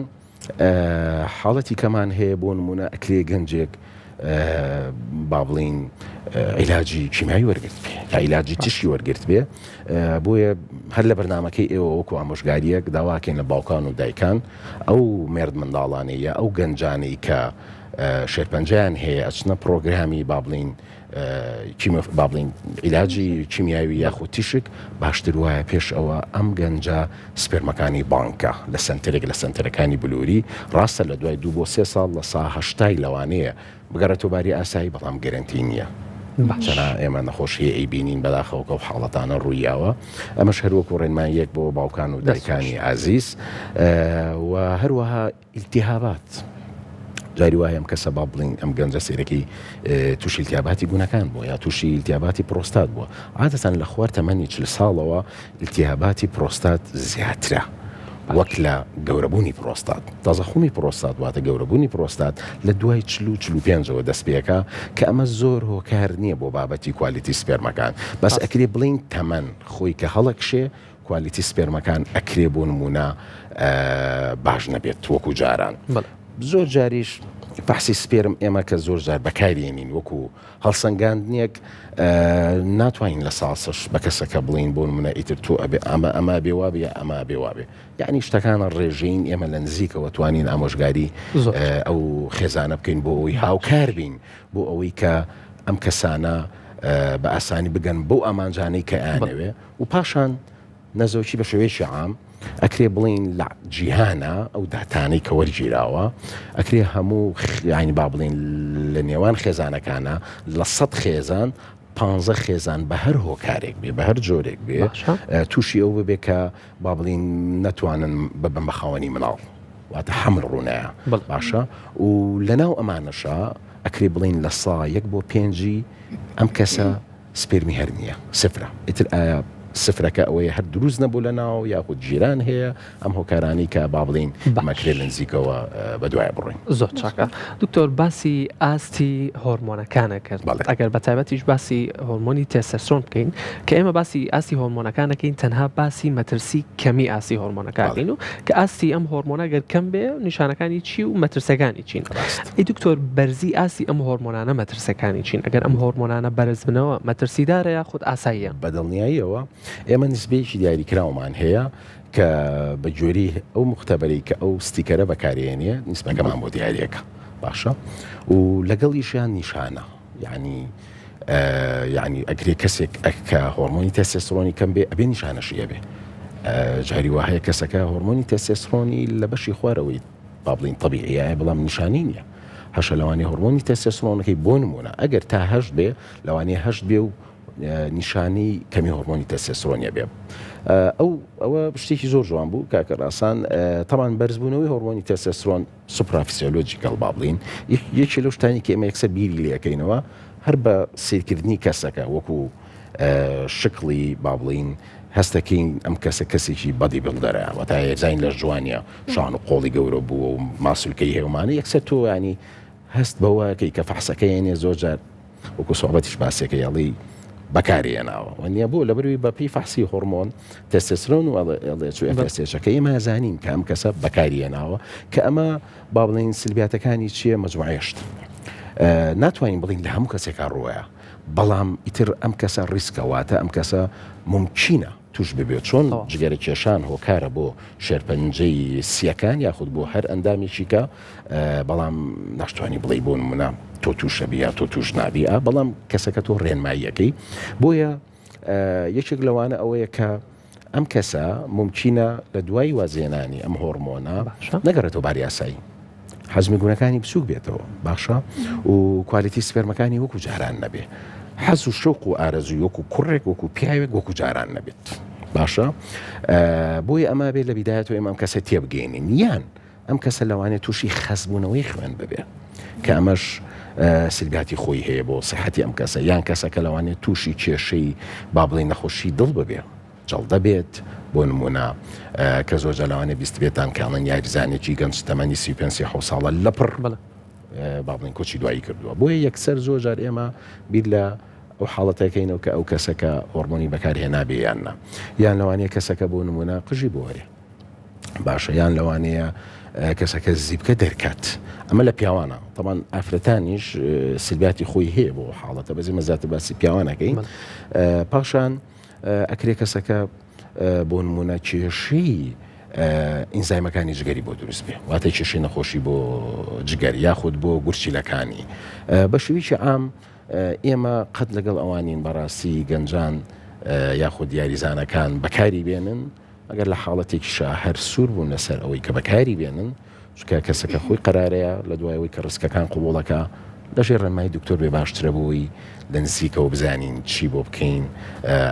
حاڵەتی کەمان هەیە بۆ نمونە ئەکرێ گەنجێک با بڵین عیلاجی کیمیایی وەرگرت بێ یا عیلاجی تشی وەرگرت بێ بۆیە هەر لە بەرنامەکەی ئێوە وەکو ئامۆژگاریەک داواکەین لە باوکان و دایکان ئەو مێرد منداڵانەی یا ئەو گەنجانەی کە شێرپەنجیان هەیە ئەچنە پرۆگرامی با بڵین با بڵین عیلاجی کیمیاوی یاخود تیشک باشتر وایە پێش ئەوە ئەم گەنجە سپێرمەکانی بانکە لە سنتەرەکانی بلووری ڕاستە لە دوای 2 بۆ 3 ساڵ لە سا 80 لەوانەیە بگەڕێتەوە باری ئاسایی بەڵام گەرنتی نییە چەنا ئێمە نەخۆشیە ئەیبینین بەداخەوەکە و حاڵەتانە ڕوویاوە ئەمەش هەروەکو ڕێنماییەک بۆ باوکان و دایکانی عزیز و هەروەها ئیلتیهابات جاری وایە ئەم کەسە با بڵین ئەم گەنجە سێرەکەی تووشی ئیلتیهاباتی گونەکان بووە یا تووشی ئیلتیهاباتی پرۆستات بووە عادەتەن لە خوار تەمەنی 40 ساڵەوە ئیلتیهاباتی پرۆستات زیاترە وەک لە گەورەبوونی پرۆستات تازەخومی پرۆستات واتە گەورەبوونی پرۆستات لە دوای 40-45ەوە دەست پێەکە کە ئەمە زۆر هۆکار نییە بۆ بابەتی کوالیتی سپێرمەکان بەس ئەکرێ بڵین تەمەن خۆی کە هەڵەکشێ کوالیتی سپێرمەکان ئەکرێ بۆ نمونە باش نەبێت وەکو جاران زۆر جاریش بەحسی سپێرم ئێمە کە زۆر جار بەکارێنین وەکو هەڵسەنگاندنیەک ناتوانین لە ساسش بە کەسەکە بڵین بۆ نمونە ئیتر تۆ ئەمە بێوابێ یا ئەمە بێوابێ یعنی شتەکانە ڕێژین ئێمە لە نزیکەوە توانین ئامۆژگاری ئەو خێزانە بکەین بۆ ئەوەی هاوکار بین بۆ ئەوەی کە ئەم کەسانە بە ئاسانی بگەن بۆ ئامانجانەی کە ئانەوێ و پاشان نەزۆکی بە شێوەیەکی عام ئەکرێ بڵین لە جیهانە ئەو داتانەی کە وەرگیراوە ئەکرێ هەموو ینی با بڵین لە نێوان خێزانەکانە لە 100 خێزان 15 خێزان بە هەر هۆکارێک بێ بە هەر جۆرێک بێ تووشی ئەو ببێ کە با بڵین نەتوانن ببن بە خاوەنی مناڵ واتە حەمل ڕوونەیە باشە و لەناو ئەمانەشە ئەکرێ بڵین لە سا 1 بۆ 5 ئەم کەسە سپێرمی هەر نییە سفرە ئیتر ئایا سفرەکە ئەوەیە هەر دروست نەبوو لە ناو یاخود جیران هەیە ئەم هۆکارانی کە با بڵین مەکرێت لە نزیکەوە بە دوای بڕۆین زۆر چاکە دکتۆر باسی ئاستی هۆرمۆنەکانە کرد ئەگەر بە تایبەتیش باسی هۆرمۆنی تێستۆستێرۆن بکەین کە ئێمە باسی ئاستی هۆرمۆنەکانەکەین تەنها باسی مەترسی کەمی ئاستی هۆرمۆنەکانین و کە ئاستی ئەم هۆرمۆنە گەر کەم بێ نیشانەکانی چی و مەترسەکانی چین ئەی دکتۆر بەرزی ئاستی ئەم هۆرمۆنانە مەترسەکانی چین ئەگەر ئەم هۆرمۆنانە بەرز بنەوە مەترسیدارە یا خود ئاساییە بەدڵنیاییەوە ئێمە نسبەیەکی دیاریکراومان هەیە کە بە جۆری ئەو مختبەری کە ئەو ستیکەرە بەکارێنێ نسبەکەمان بۆ دیارەکە باشە و لەگەڵیشیان نیشانە یعنی ئەگرێ کەسێک کە هۆرمۆنی تێستۆستێرۆنی کەم بێ ئەبێ نیشانەشیە بێ جاری وهەیە کەسەکە هۆرمۆنی تێستۆستێرۆنی لە بەشی خوارەوەی با بڵین طبیعیە بەڵام نیشانی نییە هەشە لەوانەیە هۆرمۆنی تێستۆستێرۆنەکەی بۆ نمونە ئەگەر تا 8 بێ لەوانەیە 8 بێ و نیشانی کەمی هۆرمۆنی تێستۆستێرۆنیە بێ ئەوە شتێکی زۆر جوان بوو کاکە ڕاستان تەمان بەرزبوونەوەی هۆرمۆنی تێستۆستێرۆن سوپرافیسیۆلۆجیکەڵ با بڵین یەکێ لەو شتانی کە ئێمە یەکسەر بیری لێەکەینەوە هەر بە سیرکردنی کەسەکە وەکو شکڵی با بڵین هەستەکەین ئەم کەسێکی بەدی بڵدەرە وەتا زین لە جوانیە شان و قۆڵی گەورە بووە و ماسولکەی هێومانە یەکسەر تۆ ینی هەست بەوەکەی کە فەحسەکەیێنێ زۆر جار وەکو سۆحبەتیش باسێکە یاڵی بەکارێناوە وەنیە بۆ لەبەروی بەپی فەحسی هۆرمۆن تێستۆستێرۆن و ئەڵێچوئفسێشەکە ئێمە زانین کە ئەم کەسە بەکارێناوە کە ئەمە با بڵین سلبیاتەکانی چییە مەجموعەشت ناتوانین بڵین لە هەموو کەسێکا ڕوایە بەڵام ئیتر ئەم کەسە ڕیسکەواتە ئەم کەسە ممکنە توش ببێت چۆن جگەرە کێشان هۆکارە بۆ شێرپەنجەی سیەکان یاخود بۆ هەر ئەندامێکیکە بەڵام ناشتوانی بڵێ بۆ نمونە تۆ تووشە بیا تۆ توش نابی بەڵام کەسەکە تۆ ڕێنماییەکەی بۆیە یەکێک لەوانە ئەوەیە کە ئەم کەسە ممکنە لە دوای وازێنانی ئەم هۆرمۆنە نەگەڕێتەوە باری یاسایی حەزمی گونەکانی بچووک بێتەوە باشە و کوالیتی سپێرمەکانی وەکو جاران نەبێ حەز و شەوق و ئارەزوی وەکو کوڕێک وەکو پیاوێک وەکو جاران نەبێت باشە بۆی ئەمە بێت لە بیدایەتەوە ئێمە ئەم کەسە تێبگەینین یان ئەم کەسە لەوانێت تووشی خەسبوونەوەی خوێن ببێ کە ئەمەش سلبیاتی خۆی هەیە بۆ سەحەتی ئەم کەسە یان کەسەکە لەوانێت تووشی کێشەی با بڵێ نەخۆشی دڵ ببێ جەڵدە بێت بۆ نمونە کە زۆر جەلاوانێ بیست بێتان کاڵن یاریزانێکی گەنج تەمەنی 35 ساڵە لەپڕ با بڵێن کۆچی دوایی کردووە بۆیە یەکسەر زۆر جار ئێمە بیر لە ئەو حاڵەتەکەینەوە کە ئەو کەسەکە هۆرمۆنی بەکارهێنابێ یاننا یان لەوانەیە کەسەکە بۆ نمونە قژی بۆ وەرێ باشە یان لەوانەیە کەسەکە زیبکە دەرکات ئەمە لە پیاوانە تەمان ئافرەتانیش سلبیاتی خۆی هەیە بۆ حاڵەتە بەزی مەزاتە باسی پیاوانەکەین پاشان ئەکرێ کەسەکە بۆ نمونە کێشەی ئینزایمەکانی جگەری بۆ دروست بێ واتە کێشەی نەخۆشی بۆ جگەر یاخود بۆ گورچیلەکانی بە شێوەیەکی عام ئێمە قەت لەگەڵ ئەوانین بەڕاستی گەنجان یاخود یاریزانەکان بەکاری بێنن ئەگەر لە حاڵەتێکیشا هەر سوور بوون لەسەر ئەوەی کە بەکاری بێنن چکە کەسەکە خۆی قەرارەیە لە دوایەوەی کە ڕستەکان قوبوڵەکە لەژێر ڕێنمای دکتۆر بێ باشترە بۆی لە نزیکەوە بزانین چی بۆ بکەین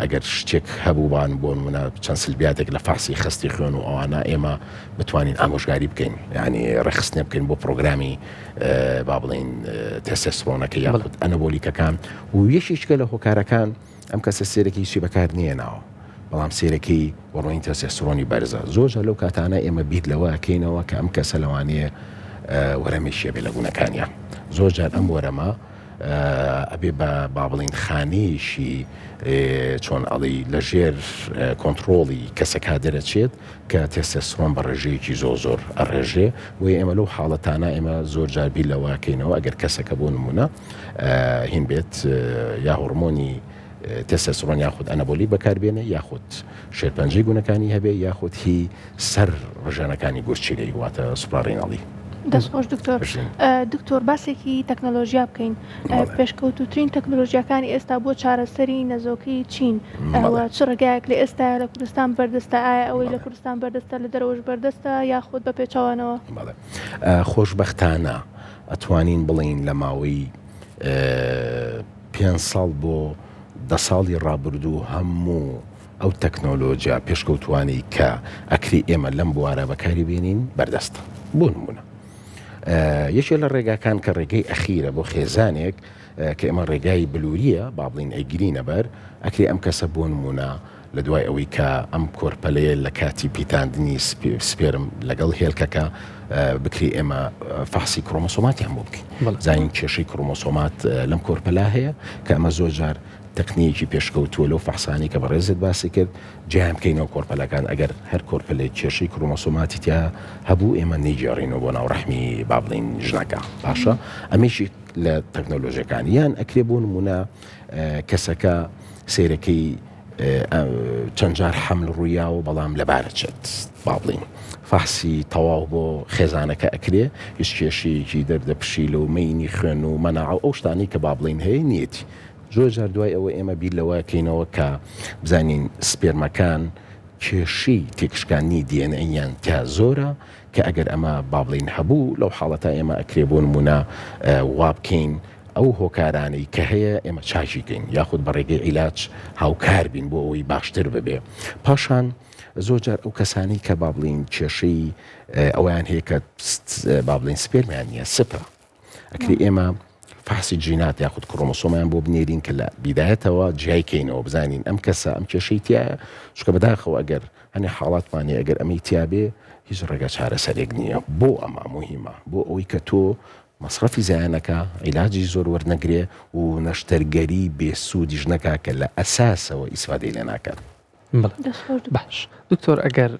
ئەگەر شتێک هەبووبان بۆ نمونە چەند سلبیاتێک لە فاسی خستی خوێن و ئەوانە ئێمە بتوانین ئامۆژگاری بکەین ینی ڕێخستنێ بکەین بۆ پرۆگرامی با بڵین تێستۆستێرۆنەکە یاخود ئەنەبۆلیکەکان و یەکێکە لە هۆکارەکان ئەم کەسە سێرەکی هیچی بەکار نێناوە بەڵام سێرەکەی هۆرمۆنی تێستۆستێرۆنی بەرزە زۆر لەو کاتانە ئێمە بیر لەوە ئەکەینەوە کە ئەم کەسە لەوانەیە وەرەمێشیە بێ لە گونەکانیان زۆر جار ئەم وەرەمە ئەبێ بە با بڵین خانەیەشی چۆن ئەڵی لە ژێر کۆنتترۆڵی کەسەکە دەرەچێت کە تێستۆستێرۆن بە ڕێژەیەکی زۆر ئەڕێژێ وی ئێمە لەو حاڵەتانە ئێمە زۆر جار بیر لەوەکەینەوە ئەگەر کەسەکە بۆ نمونە هین بێت یا هۆرمۆنی تێستۆستێرۆن یاخود ئەنەبۆلی بەکاربێنێ یاخود شێرپەنجەی گونەکانی هەبێ یاخود هی سەر ڕژانەکانی گورچیلەی واتە سوپڕارێنەڵی دەستخۆش دکتۆر باسێکی تەکنۆلۆژیا بکەین پێشکەوتوترین تەکنۆلۆژیەکانی ئێستا بۆ چارەسەری نەزۆکەی چین چ ڕێگایەک لە ئێستا لە کوردستان بەردەستە ئایا ئەوەی لە کوردستان بەردەستە لە دەرەوەش بەردەستە یاخود بە پێچەوانەوە خۆشبەختانە ئەتوانین بڵین لە ماوەی 5 ساڵ بۆ 10 ساڵی ڕابردوو هەموو ئەو تەکنۆلۆژیا پێشکەوتوانی کە ئەکری ئێمە لەم بوارە بەکاری بێنین بەردەستە بۆ نمونە یەکێ لە ڕێگاکان کە ڕێگەی ئەخیرە بۆ خێزانێک کە ئێمە ڕێگای بلووریە با بڵین ئەیگرینە بەر ئەکری ئەم کەسە بۆ نمونە لە دوای ئەوەی کە ئەم کۆرپەلەیە لە کاتی پیتاندنی سپێرم لەگەڵ هێلکەکە بکری ئێمە فحسی کڕۆمۆسۆماتیان بۆ بکەین زانین کێشەی کڕۆمۆسۆمات لەم کۆرپەلا هەیە کە ئەمە زۆر جار تەکنیکی پێشکەوتووە لەو فەحسانی کە بەڕێزت باسی کرد جیان بکەینەوە کۆرپەلەکان ئەگەر هەر کۆرپەلێک کێشەی کڕۆمۆسۆماتی تیا هەبوو ئێمە نەیگێڕینەوە بۆ ناوڕەحمی با بڵین ژنەکە باشە ئەمەشی لە تەکنۆلۆژیەکان یان ئەکرێ بۆ نمونە کەسەکە سیرەکەی چەند جار حەمل ڕوویاوە بەڵام لەبارەچێت با بڵین فحسی تەواو بۆ خێزانەکە ئەکرێ هیچ کێشەیەکی دەردەپشیل و مەینی خوێن و مەناعە ئەو شتانی کە با بڵین هەیە نیەتی زۆر جار دوای ئەوە ئێمە بیر لەوەکەینەوە کە بزانین سپێرمەکان کێشی تێکشکانی دیێنەیان تا زۆرە کە ئەگەر ئەمە با بڵین هەبوو لەو حاڵەتە ئێمە ئەکرێ بۆ نمونە وا بکەین ئەو هۆکارانەی کە هەیە ئێمە چاچیکەین یاخود بە ڕێگەی عیلاج هاوکار بین بۆ ئەوەی باشتر ببێ پاشان زۆر جار ئەو کەسانی کە با بڵین کێشەی ئەویان هەیە کە با بڵین سپێرمیان نیە سپە ئەکری ئێمە فحسی جینات یاخود کڕۆمۆسۆمیان بۆ بنێرین کە لە بیدایەتەوە جیایکەینەوە بزانین ئەم کەسە ئەم کێشەی تایە چکە بەداخەوە ئەگەر هەنێ حاڵاتمانێ ئەگەر ئەمەی تیابێ هیچ ڕێگە چارەسەرێک نییە بۆ ئەمە مهمە بۆ ئەوەی کە تۆ مەصرفی زیانەکە عیلاجی زۆر وەرنەگرێ و نەشتەرگەری بێسوودیش نەکا کە لە ئەساسەوە ئیسفادەی لێ ناکات باش دکتۆر ئەگەر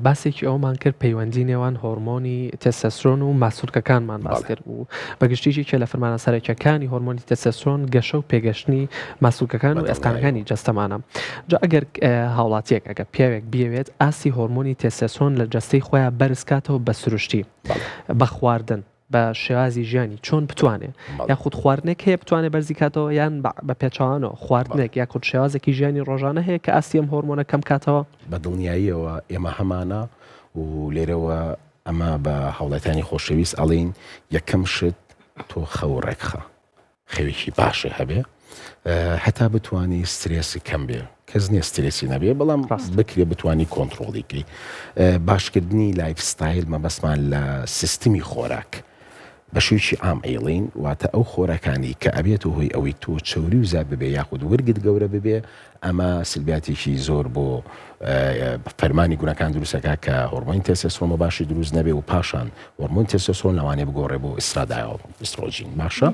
باسێکی ئەومان کرد پەیوەندی نێوان هۆرمۆنی تێستۆستێرۆن و ماسوولکەکانمان باس کرد و بەگشتیی کە لە فەرمانە سەرەکیەکانی هۆرمۆنی تێستۆستێرۆن گەشە و پێگەشتنی ماسوولکەکان و ئەسکانەکانی جەستەمانە جا ئەگەر هاوڵاتیەک ئەگە پیاوێک بیەوێت ئاسی هۆرمۆنی تێستۆستێرۆن لە جەستەی خۆیان بەرزکاتەوە بە سروشتی بە خواردن بە شێوازی ژیانی چۆن بتوانێت یاخود خواردنێک هەیە بتوانێت بەرزیکاتەوە یان بە پێچوانەوە خواردنێک یاخود شێوازێکی ژیانی ڕۆژانە هەیە کە ئاسیم هۆرمۆنە کەم کاتەوە بە دڵنیاییەوە ئێمە هەمانە و لێرەوە ئەمە بە هاوڵاتانی خۆشەویست ئەڵین یەکەم شت تۆ خەوڕێکخە خەوێکی باشە هەبێ هەتا بتوانی سترێسی کەم بێ کەس نییە سترێسی نەبێ بەڵام بکرێ بتوانی کۆنتترۆڵیکەی باشکردنی لایف ستایل مەبەسمان لە سیستمی خۆراک بە شوویی ئام ئەیڵین واتە ئەو خۆراکانی کە ئەبێت و هۆی ئەوەی تۆ چوری و زیاد ببێ یاخود ورگت گەورە ببێ ئەمە سلبیاتێکی زۆر بۆ فەرمانی گونەکان دروستەکە کە هۆرمۆنی تێستۆستێرۆن باشی دروست نەبێ و پاشان هۆرمۆن تێستۆستێرۆن لەوانێ بگۆڕێ بۆ ئیسترادایۆل ئیسترۆژین باشە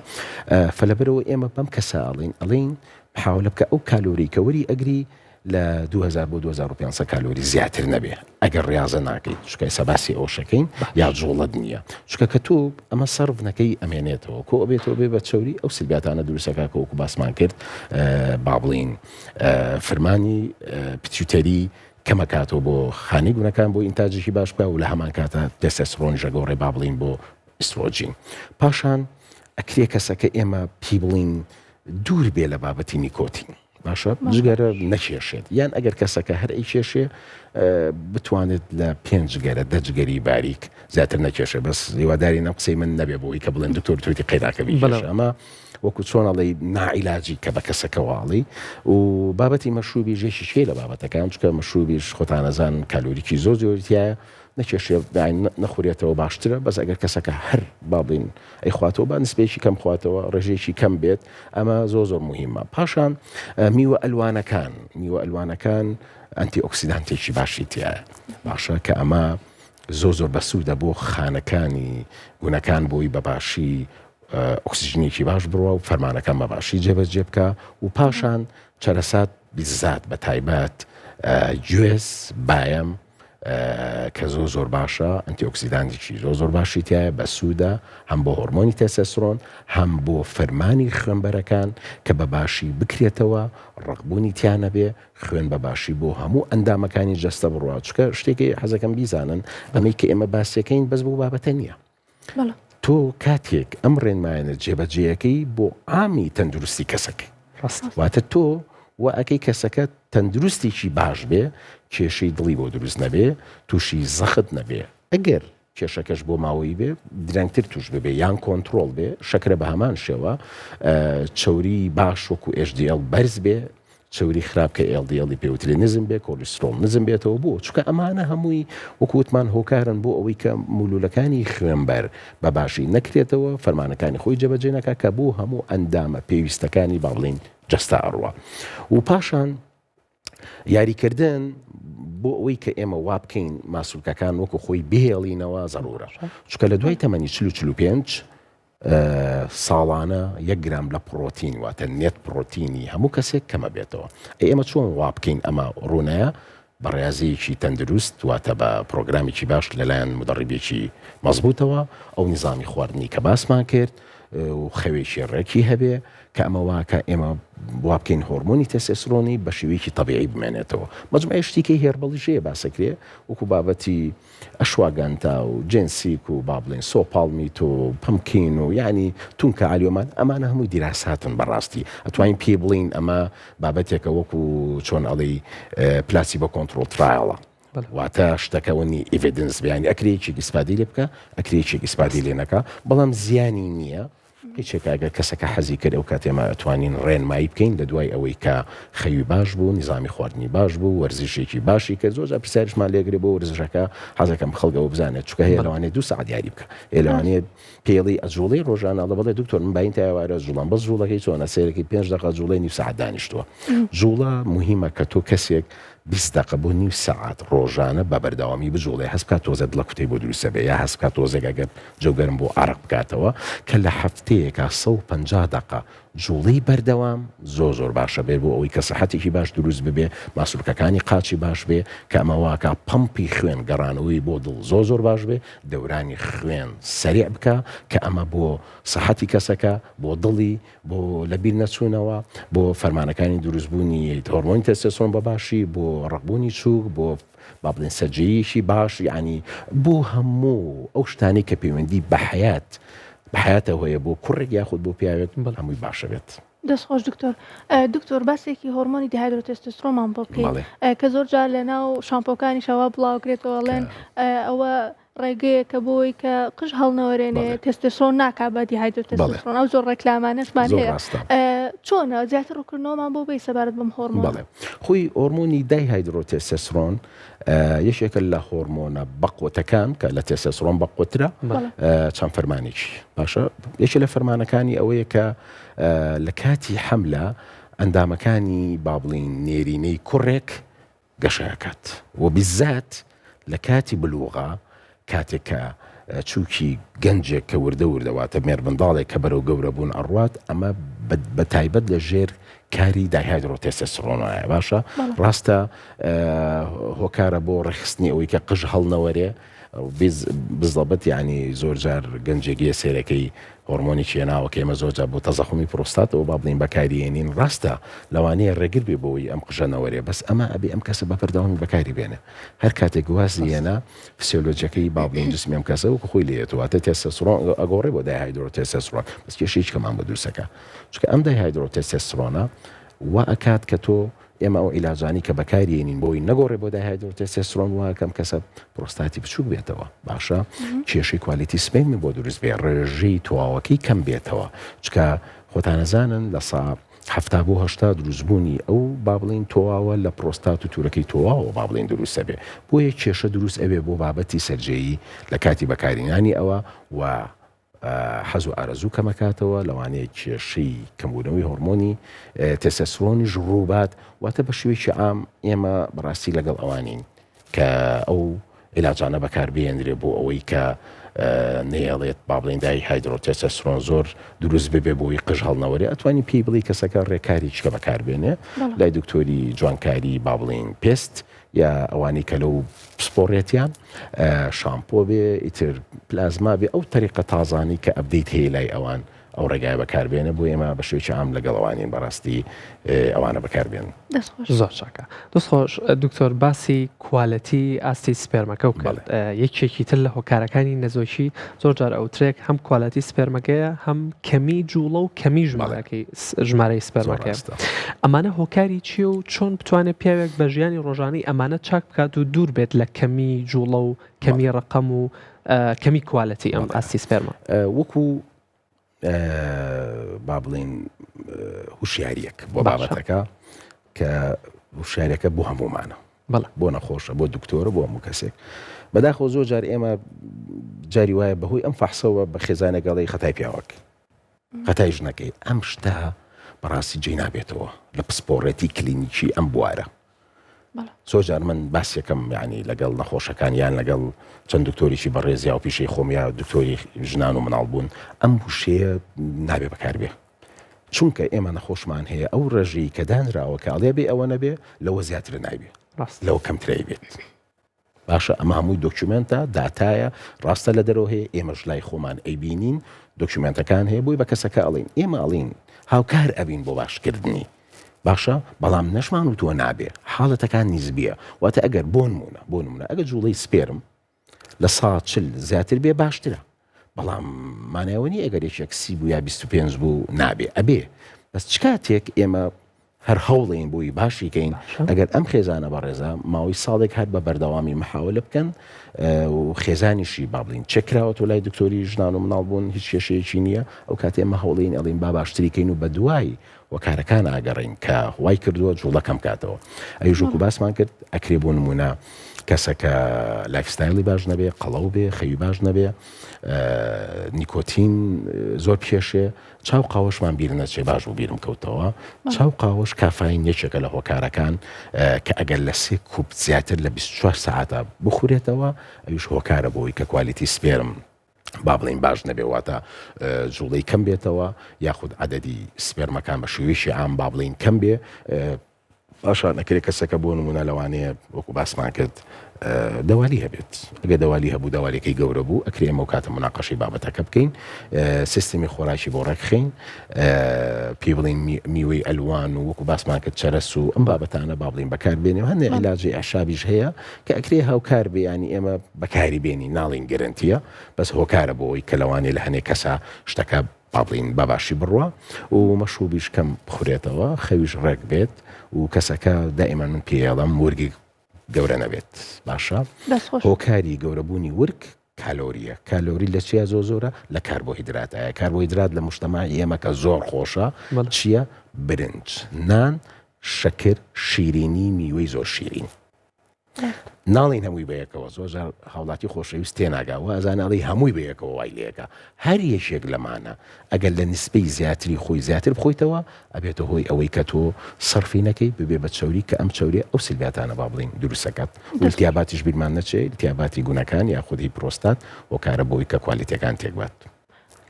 فلەبەرەوە ئێمە بەم کەسە ئەڵین حاولە بکە ئەو کالۆری کە وەری ئەگری لە 2000 بۆ 2500 کالۆری زیاتر نەبێ ئەگەر ڕاضە ناکەیت چکە سەباسی ئەوشەکەین یا جوڵت نییە چکە کە تۆ ئەمە سەرفنەکەی ئەمێنێتەوە کۆ ئەبێتەوە بێ بە چوری ئەو سلبیاتانە دروستەکە کە وەکو باسمان کرد با بڵین فرمانی پتیوتەری کەمەکاتەوە بۆ خانی گونەکان بۆ ئینتاجێکی باش بکە و لە هەمان کاتە تێستۆستێرۆن ژەگۆڕێ با بڵین بۆ ئیسترۆژین پاشان ئەکرێ کەسەکە ئێمە پێی بڵین دوور بێ لە بابەتی نیکۆتین باشە جگەرە نەکێشێت یان ئەگەر کەسەکە هەر ئەی کێشێ بتوانێت لە 5 گەرە 10 جگەری باریک زیاتر نەکێشێ بەس هیواداری نەم قسەی من نەبێ بۆی کە بڵێن دکتۆر توێتی قەیراکە بیش ئەمە وەکو چۆنەڵی نائیلاجی کە بە کەسەکەواڵی و بابەتی مەشروبی ژێشی شێ لە بابەتەکان چکە مەشروبیش خۆتانەزان کالۆریکی زۆر زۆرتیایە نەکێشێ نەخورێتەوە باشترە بەس ئەگەر کەسەکە هەر بابڵین ئەی خواتەوە بە نسبێکی کەم خواتەوە ڕێژێکی کەم بێت ئەمە زۆر مهمە پاشان میوە ئەلوانەکان ئەنتی ئۆکسیدانتێکی باشی تایە باشە کە ئەمە زۆر بەسوودە بۆ خانەکانی گونەکان بۆی بەباشی ئۆکسیژنێکی باش بڕوە و فەرمانەکان بەباشی جێبەجێ بکە و پاشان چەرەسات بیزات بە تایبەت گوێز باەم کە زۆر باشە ئەنتی ئۆکسیدانتێکی زۆر باشی تایە بە سوودە هەم بۆ هۆرمۆنی تێستۆستێرۆن هەم بۆ فەرمانی خوێنبەرەکان کە بەباشی بکرێتەوە ڕقبوونی تیانە بێ خوێن بەباشی بۆ هەموو ئەندامەکانی جەستە بڕوا چکە شتێکی حەزەکەم بیزانن ئەمەی کە ئێمە باسیەکەین بەس بۆ بابەتە نییە تۆ کاتێک ئەم ڕێنمایەنە جێبەجێیەکەی بۆ ئامی تەندروستی کەسەکەی واتە تۆ و ئەکەی کەسەکە تەندروستێکی باش بێ کێشەی دڵی بۆ دروست نەبێ تووشی زەخت نەبێ ئەگەر کێشەکەش بۆ ماوەی بێ درەنگتر توش ببێ یان کۆنتترۆل بێ شەکرە بە هەمان شێوە چوری باش وەکو HDL بەرز بێ چوری خراپ کە LDL پێوتری نزم بێ کۆلسترۆل نزم بێتەوە بۆ چکە ئەمانە هەمووی وەکووتمان هۆکارن بۆ ئەوەی کە مولولەکانی خوێنبەر بەباشی نەکرێتەوە فەرمانەکانی خۆی جەبەجێ نەکە کە بۆ هەموو ئەندامە پێویستەکانی باڵین جەستا ئەڕوە و پاشان یاریکردن بۆ ئەوەی کە ئێمە وا بکەین ماسوولکەکان وەکو خۆی بهێڵینەوە زەڕورە چکە لە دوای تەمەنی 45 ساڵانە 1 گرام لە پرۆتین واتە نێت پرۆتینی هەموو کەسێک کەمە بێتەوە ئێمە چۆن وا بکەین ئەمە ڕوونەیە بە ڕێزەیەکی تەندروست واتە بە پرۆگرامیکی باش لەلایەن مدەڕیبێکی مەزبوطەوە ئەو نظامی خواردنی کە باسمان کرد و خەوێکی ڕێکی هەبێ کە ئەمە واکە ئێمە وا بکەین هۆرمۆنی تێستۆستێرۆنی بە شێوەیەکی تەبیعی بمێنێتەوە مەجموعەی شتێکی هێربەڵیژەیە باسەکرێ وەکو بابەتی ئەشواگانتا و جنسیک و با بڵێن سۆپاڵمیت و پەمکین و یعنی تونکە ئالیۆمان ئەمانە هەمووی دیراساتن بەڕاستی ئەتوانین پێ بڵین ئەمە بابەتێکە وەکو چۆن ئەڵی پلاسی بە کۆنتترۆل ترایڵە واتە شتەکەونی ئیڤیدنس بیانی ئەکرێکی ئیسپادی لێ بکە ئەکرێکی ئیسپادی لێ نەکە بەڵام زیانی نییە هیچێکە ئەگەر کەسەکە حەزی کرد ئەو کاتێمە ئەتوانین ڕێنمایی بکەین لە دوای ئەوەی کە خەوی باش بوو نظامی خواردنی باش بوو وەرزشێکی باشی کرد زۆر پرسیارشمان لێگرێ بۆ وەرزشەکە حەزەکەم خەڵکەوە بزانێت چکە هەیە لەوانێت 2 ساعت دیاری بکە لەوانێت پێڵی ئەجوڵەی ڕۆژانە لە بەڵێ دکتۆر من باین تاوارە جوڵان بەس جوڵەکەی چۆنە سەیرەکەی 5 دقیقە جوڵەی نیو ساعت دانیشتووە جوڵە مهمە کە تۆ کەسێک 20 دقیقە بۆ نیو ساعت ڕۆژانە بە بەردەوامی بجوڵێ هەست بکات تۆزە دڵە کوتەی بۆ دروستە بێ یا هەست بکات تۆزێک ئەگەر جەوگەرم بۆ ئارق بکاتەوە کە لە هەفتەیەکە 150 دقیقە جوڵەی بەردەوام زۆر باشە بێ بۆ ئەوەی کە سەحەتێکی باش دروست ببێ ماسوولکەکانی قاچی باش بێ کە ئەمە واکە پەمپی خوێن گەڕانەوەی بۆ دڵ زۆر باش بێ دەورانی خوێن سەریع بکە کە ئەمە بۆ سەحەتی کەسەکە بۆ دڵی بۆ لەبیر نەچوونەوە بۆ فەرمانەکانی دروستبوونی هۆرمۆنی تێستۆستێرۆن بەباشی بۆ بۆ ڕقبوونی چووک بۆ با بڵێن سەرجەیەکی باش یعنی بۆ هەموو ئەو شتانی کە پەیوەندی بە حیاتە هەیە بۆ کوڕێک یاخود بۆ پیاوێت هەمووی باشە بێت. دەستخۆش دکتۆر باسێکی هۆرمۆنی دیهایدرۆتێستۆستێرۆنمان بۆ بکەین کە زۆر جار لە ناو شامپۆکانی شەوا بڵاوکرێتەوە لێن ئەوە ڕێگەیە کە بۆی کە قژ هەڵنەوەرێنێ تێستۆستێرۆن ناکا بە دیهایدرۆتێستۆستێرۆن ئەو زۆر ڕێکلامانەشمان هەیە چۆنە زیاتر ڕووکردنەوەمان بۆ بێ سەبارەت بەم هۆرمۆن؟ خۆی هۆرمۆنی دایهایدرۆتێستۆستێرۆن یەکێکە لە هۆرمۆنە بەقوتەکان کە لە تێستۆستێرۆن بەقوترە چەند فەرمانێکی باشە. یەکێک لە فەرمانەکانی ئەوەیە کە لە کاتی حەملە ئەندامەکانی با بڵین نێرینەی کوڕێک گەشەکات و بیزات لە کاتی بلوغا کاتێک کە چووکی گەنجێک کە وردەواتە مێر منداڵێک کە بەرەو گەورە بوون ئەڕوات ئەمە بە تایبەت لە ژێر کاری دایهایدرۆتێستۆستێرۆنایە باشە. ڕاستە هۆکارە بۆ ڕێخستنی ئەوەی کە قژ هەڵنەوەرێ بزڵبەت ینی زۆر جار گەنجێگیە سێرەکەی هۆرمۆنی کێناوە کە ئێمە زۆرجار بۆ تەزەخمی پرۆستاتەوە با بڵین بەکارێنین ڕاستە لەوانەیە ڕێگر بێ بۆی ئەم قژەنەوەرێ بەس ئەمە ئەبێ ئەم کەسە بەپەردەوامی بەکاری بێنێ هەر کاتێک گوازیێنە فسیۆلۆجیەکەی با بڵین جسمی ئەم کەسە وەکو خۆی لێتواتە تێستۆستێرۆن ئەگۆڕێ بۆ دایهایدرۆتێستۆستێرۆن بەس کێشەیەک کەمان بە دروستەکە چونکە ئەم دایهایدرۆتێستۆستێرۆنە وا ئەکات کە تۆ ئێمە ئەو عیلاجانی کە بەکارێنین بۆی نەگۆڕێ بۆ دایهایدرۆتێستۆستێرۆن وایە کەم کەسە پرۆستاتی بچووک بێتەوە باشە کێشەی کوالیتی سپێن بۆ دروست بێ ڕێژەی تەواوەکەی کەم بێتەوە چکە خۆتانەزانن لە سا 70 بۆ 80 دروستبوونی ئەو با بڵین تۆواوە لە پرۆستات و توورەکەی تۆواوە با بڵین دروستە بێ بۆ یەک کێشە دروست ئەوێ بۆ بابەتی سەرجەیی لە کاتی بەکارێنانی ئەوە و حەز و ئارەزوو کەمەکاتەوە لەوانەیە کێشەی کەمبوونەوەی هۆرمۆنی تێستۆستێرۆنیش ڕووبات واتە بە شێوەیەکی عام ئێمە بەڕاستی لەگەڵ ئەوانین کە ئەو عیلاجانە بەکاربهێنرێ بۆ ئەوەی کە نێڵێت با بڵین دایهایدرۆتێستۆستێرۆن زۆر دروست ببێ بۆی قژ هەڵنەوەرێ ئەتوانی پێی بڵی کەسەکە ڕێکاری چکە بەکاربێنێ لای دکتۆری جوانکاری با بڵین پێست یا ئەوانی کە لەو پسپۆڕێتیان شامپۆ بێ ئیتر پلازما بێ ئەو تەریقە تازانی کە ئەبدەیت هەیە لای ئەوان ئەو ڕێگای بەکاربێنە بۆ ئێمە بە شێوەیەکی عام لەگەڵەوانین بەڕاستی ئەوانە بەکاربێن. زۆر چاکە دەستخۆش دکتۆر باسی کوالەتی ئاستی سپێرمەکە و کرد یەکێکی تر لە هۆکارەکانی نەزۆکی زۆر جار ئەوترێک هەم کوالەتی سپێرمەکەیە هەم کەمی جوڵە و کەمی ژمارەی سپێرمەکە ئەمانە هۆکاری چیە و چۆن بتوانێت پیاوێک بە ژیانی ڕۆژانەی ئەمانە چاک بکات و دوور بێت لە کەمی جوڵە و کەمی ڕقەم و کەمی کوالەتی ئەم ئاستی سپێرمە وەکو با بڵین هوشیاریەک بۆ بابەتەکە کە هوشیارەکە بۆ هەمومانە بۆ نەخۆشە بۆ دکتۆرە بۆ هەموو کەسێک بەداخەوە زۆر جار ئێمە جاری وایە بەهۆی ئەم فەحسەوە بە خێزانەگەڵی خەتای پیاوەک خەتای ژنەکەی ئەم شتە بەڕاستی جێی نابێتەوە لە پسپۆڕێتی کلینیکی ئەم بوارە زۆر جار من باسیەکەم یعنی لەگەڵ نەخۆشەکان یان لەگەڵ چەند دکتۆریشی بەڕێزیا و پیشەی خۆم یا دکتۆری ژنان و مناڵ بوون ئەم وشەیە نابێ بەکاربێ چونکە ئێمە نەخۆشمان هەیە ئەو ڕێژەی کە دانراوە کە ئەڵێ بێ ئەوە نەبێ لەوە زیاتر نایبێ لەوە کەمترای بێت باشە ئەمە هەمووی دۆکیومنتە داتایە ڕاستە لە دەرەوە هەیە ئێمەش لای خۆمان ئەیبینین دۆکیومنتەکان هەیە بۆی بە کەسەکە ئەڵین ئێمە ئەڵین هاوکار ئەبین بۆ باشکردنی باشە بەڵام نەشمان و تۆ نابێ حاڵەتەکان نیزبیە واتە ئەگەر بۆ نمونە ئەگەر جوڵەی سپێرم لە 140 زیاتر بێ باشترە بەڵام مانایوەنی ئەگەر یەکێک 30 بوو یا 25 بوو نابێ ئەبێ بەس چ کاتێک ئێمە هەر هەوڵین بووی باشیکەین ئەگەر ئەم خێزانە بەڕێزە ماوەی ساڵێک هەر بە بەردەوامی محاولە بکەن و خێزانیشی با بڵین چەکراوە لای دکتۆری ژنان و مناڵ بوون هیچ کێشەیەکی نییە ئەو کاتێ ئێمە هەوڵین ئەڵین با باشتریکەین و بە دوای وەکارەکان ئاگەڕین کە وای کردووە جوڵەکەم کاتەوە ئەوژوکو باسمان کرد ئەکرێ بۆ نمونە کەسەکە لایفستایلی باش نەبێ قەڵەو بێ خەوی باش نەبێ نیکۆتین زۆر پێشێ چاو قاوەشمان بیر نەچێ باش و بیرم کەوتەوە چاو قاوەش کافاین یەکێکە لە هۆکارەکان کە ئەگەر لە 3 کوب زیاتر لە 24 ساعتە بخورێتەوە ئەویش هۆکارە بۆی کە کوالیتی سپێرم با بڵین باش نەبێواتە جوڵەی کەم بێتەوە یاخود عەدەدی سپێرمەکان بە شێوەیەکی عام با بڵین کەم بێ باشە نەکرێت کەسەکە بۆ نمونە لەوانەیە وەکو باسمان کرد دەوالی هەبێت ئەگە دەوالی هەبوو داوالێکی گەورە بوو ئەکرێ ئەمە و کاتە مناقەشی بابەتەکە بکەین سیستمی خۆراکی بۆ ڕێکخین پێ بڵین میوەی ئەلوان و وەکو باسمان کرد چەرەس و ئەم بابەتانە با بڵین بەکاربێنێ و هەندێک عیلاجی ئەعشابیش هەیە کە ئەکرێ هاوکار بێ ینی ئێمە بەکاری بێنی ناڵین گەرنتیە بەس هۆکارە بۆەوەی کە لەوانێ لە هەنێک کەسا شتەکە بابڵین بەباشی بڕوە و مەشروبیش کەم بخورێتەوە خەویش ڕێک بێت و کەسەکە دائما من پێڵم وەرگی گەورە نەبێت باشە هۆکاری گەورەبوونی ورک کالۆریە کالۆری لە چیە زۆرە لە کاربۆهیدراتایە کاربۆهیدرات لە مشتەمای ئێمە کە زۆر خۆشە چییە برنج نان شەکر شیرینی میوەی زۆر شیرین ناڵین هەمووی بەیەکەوە زۆر هاوڵاتی خۆشەویست تێناگاوە ئەزاناڵی هەمووی بەیەکەوە وای لەیەکە هەر یەشێک لەمانە ئەگەر لە نسبەی زیاتری خۆی زیاتر بخۆیتەوە ئەبێتە هۆی ئەوەی کە تۆ سەرفی نەکەی ببێ بە چاوری کە ئەم چاوریە ئەو سلباتانە با بڵین دروستەکەت التیاباتیش بیرمان نەچێت التیاباتی گونەکان یاخودی پرۆستات هۆکارە بۆی کە کوالیتیەکان تێکبات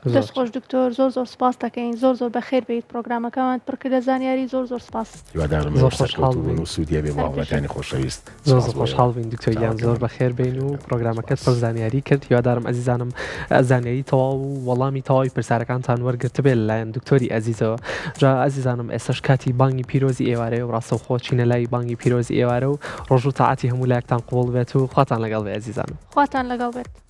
دەست خۆش دکتۆر زۆر سپاس دەکەین زۆر بەخێر بێت پرۆگرامەکەمان پڕکردە زانیاری زۆر سپاس هیوادارم سوودیە بێ باوەتانی خۆشەویست زۆر خۆشحاڵ بین دکتۆریان زۆر بەخێر بین و پرۆگرامەکەت پڕ زانیاری کرد هیوادارم ئەزیزانم زانیاری تەواو و وەڵامی تەواوی پرسیارەکانتان وەرگرت بێت لەلایەن دکتۆری ئەزیزەوە جا ئەزیزانم ئێستاش کاتی بانگی پیرۆزی ئێوارەیە و ڕاستەوخۆ چینە لای بانگی پیرۆزی ئێوارە و ڕۆژ و تاعاتی هەموو لایەکتان قوڵ بێت و خواتان لەگەڵ بێ ئەزیزانم خواتان لەگەڵ بێت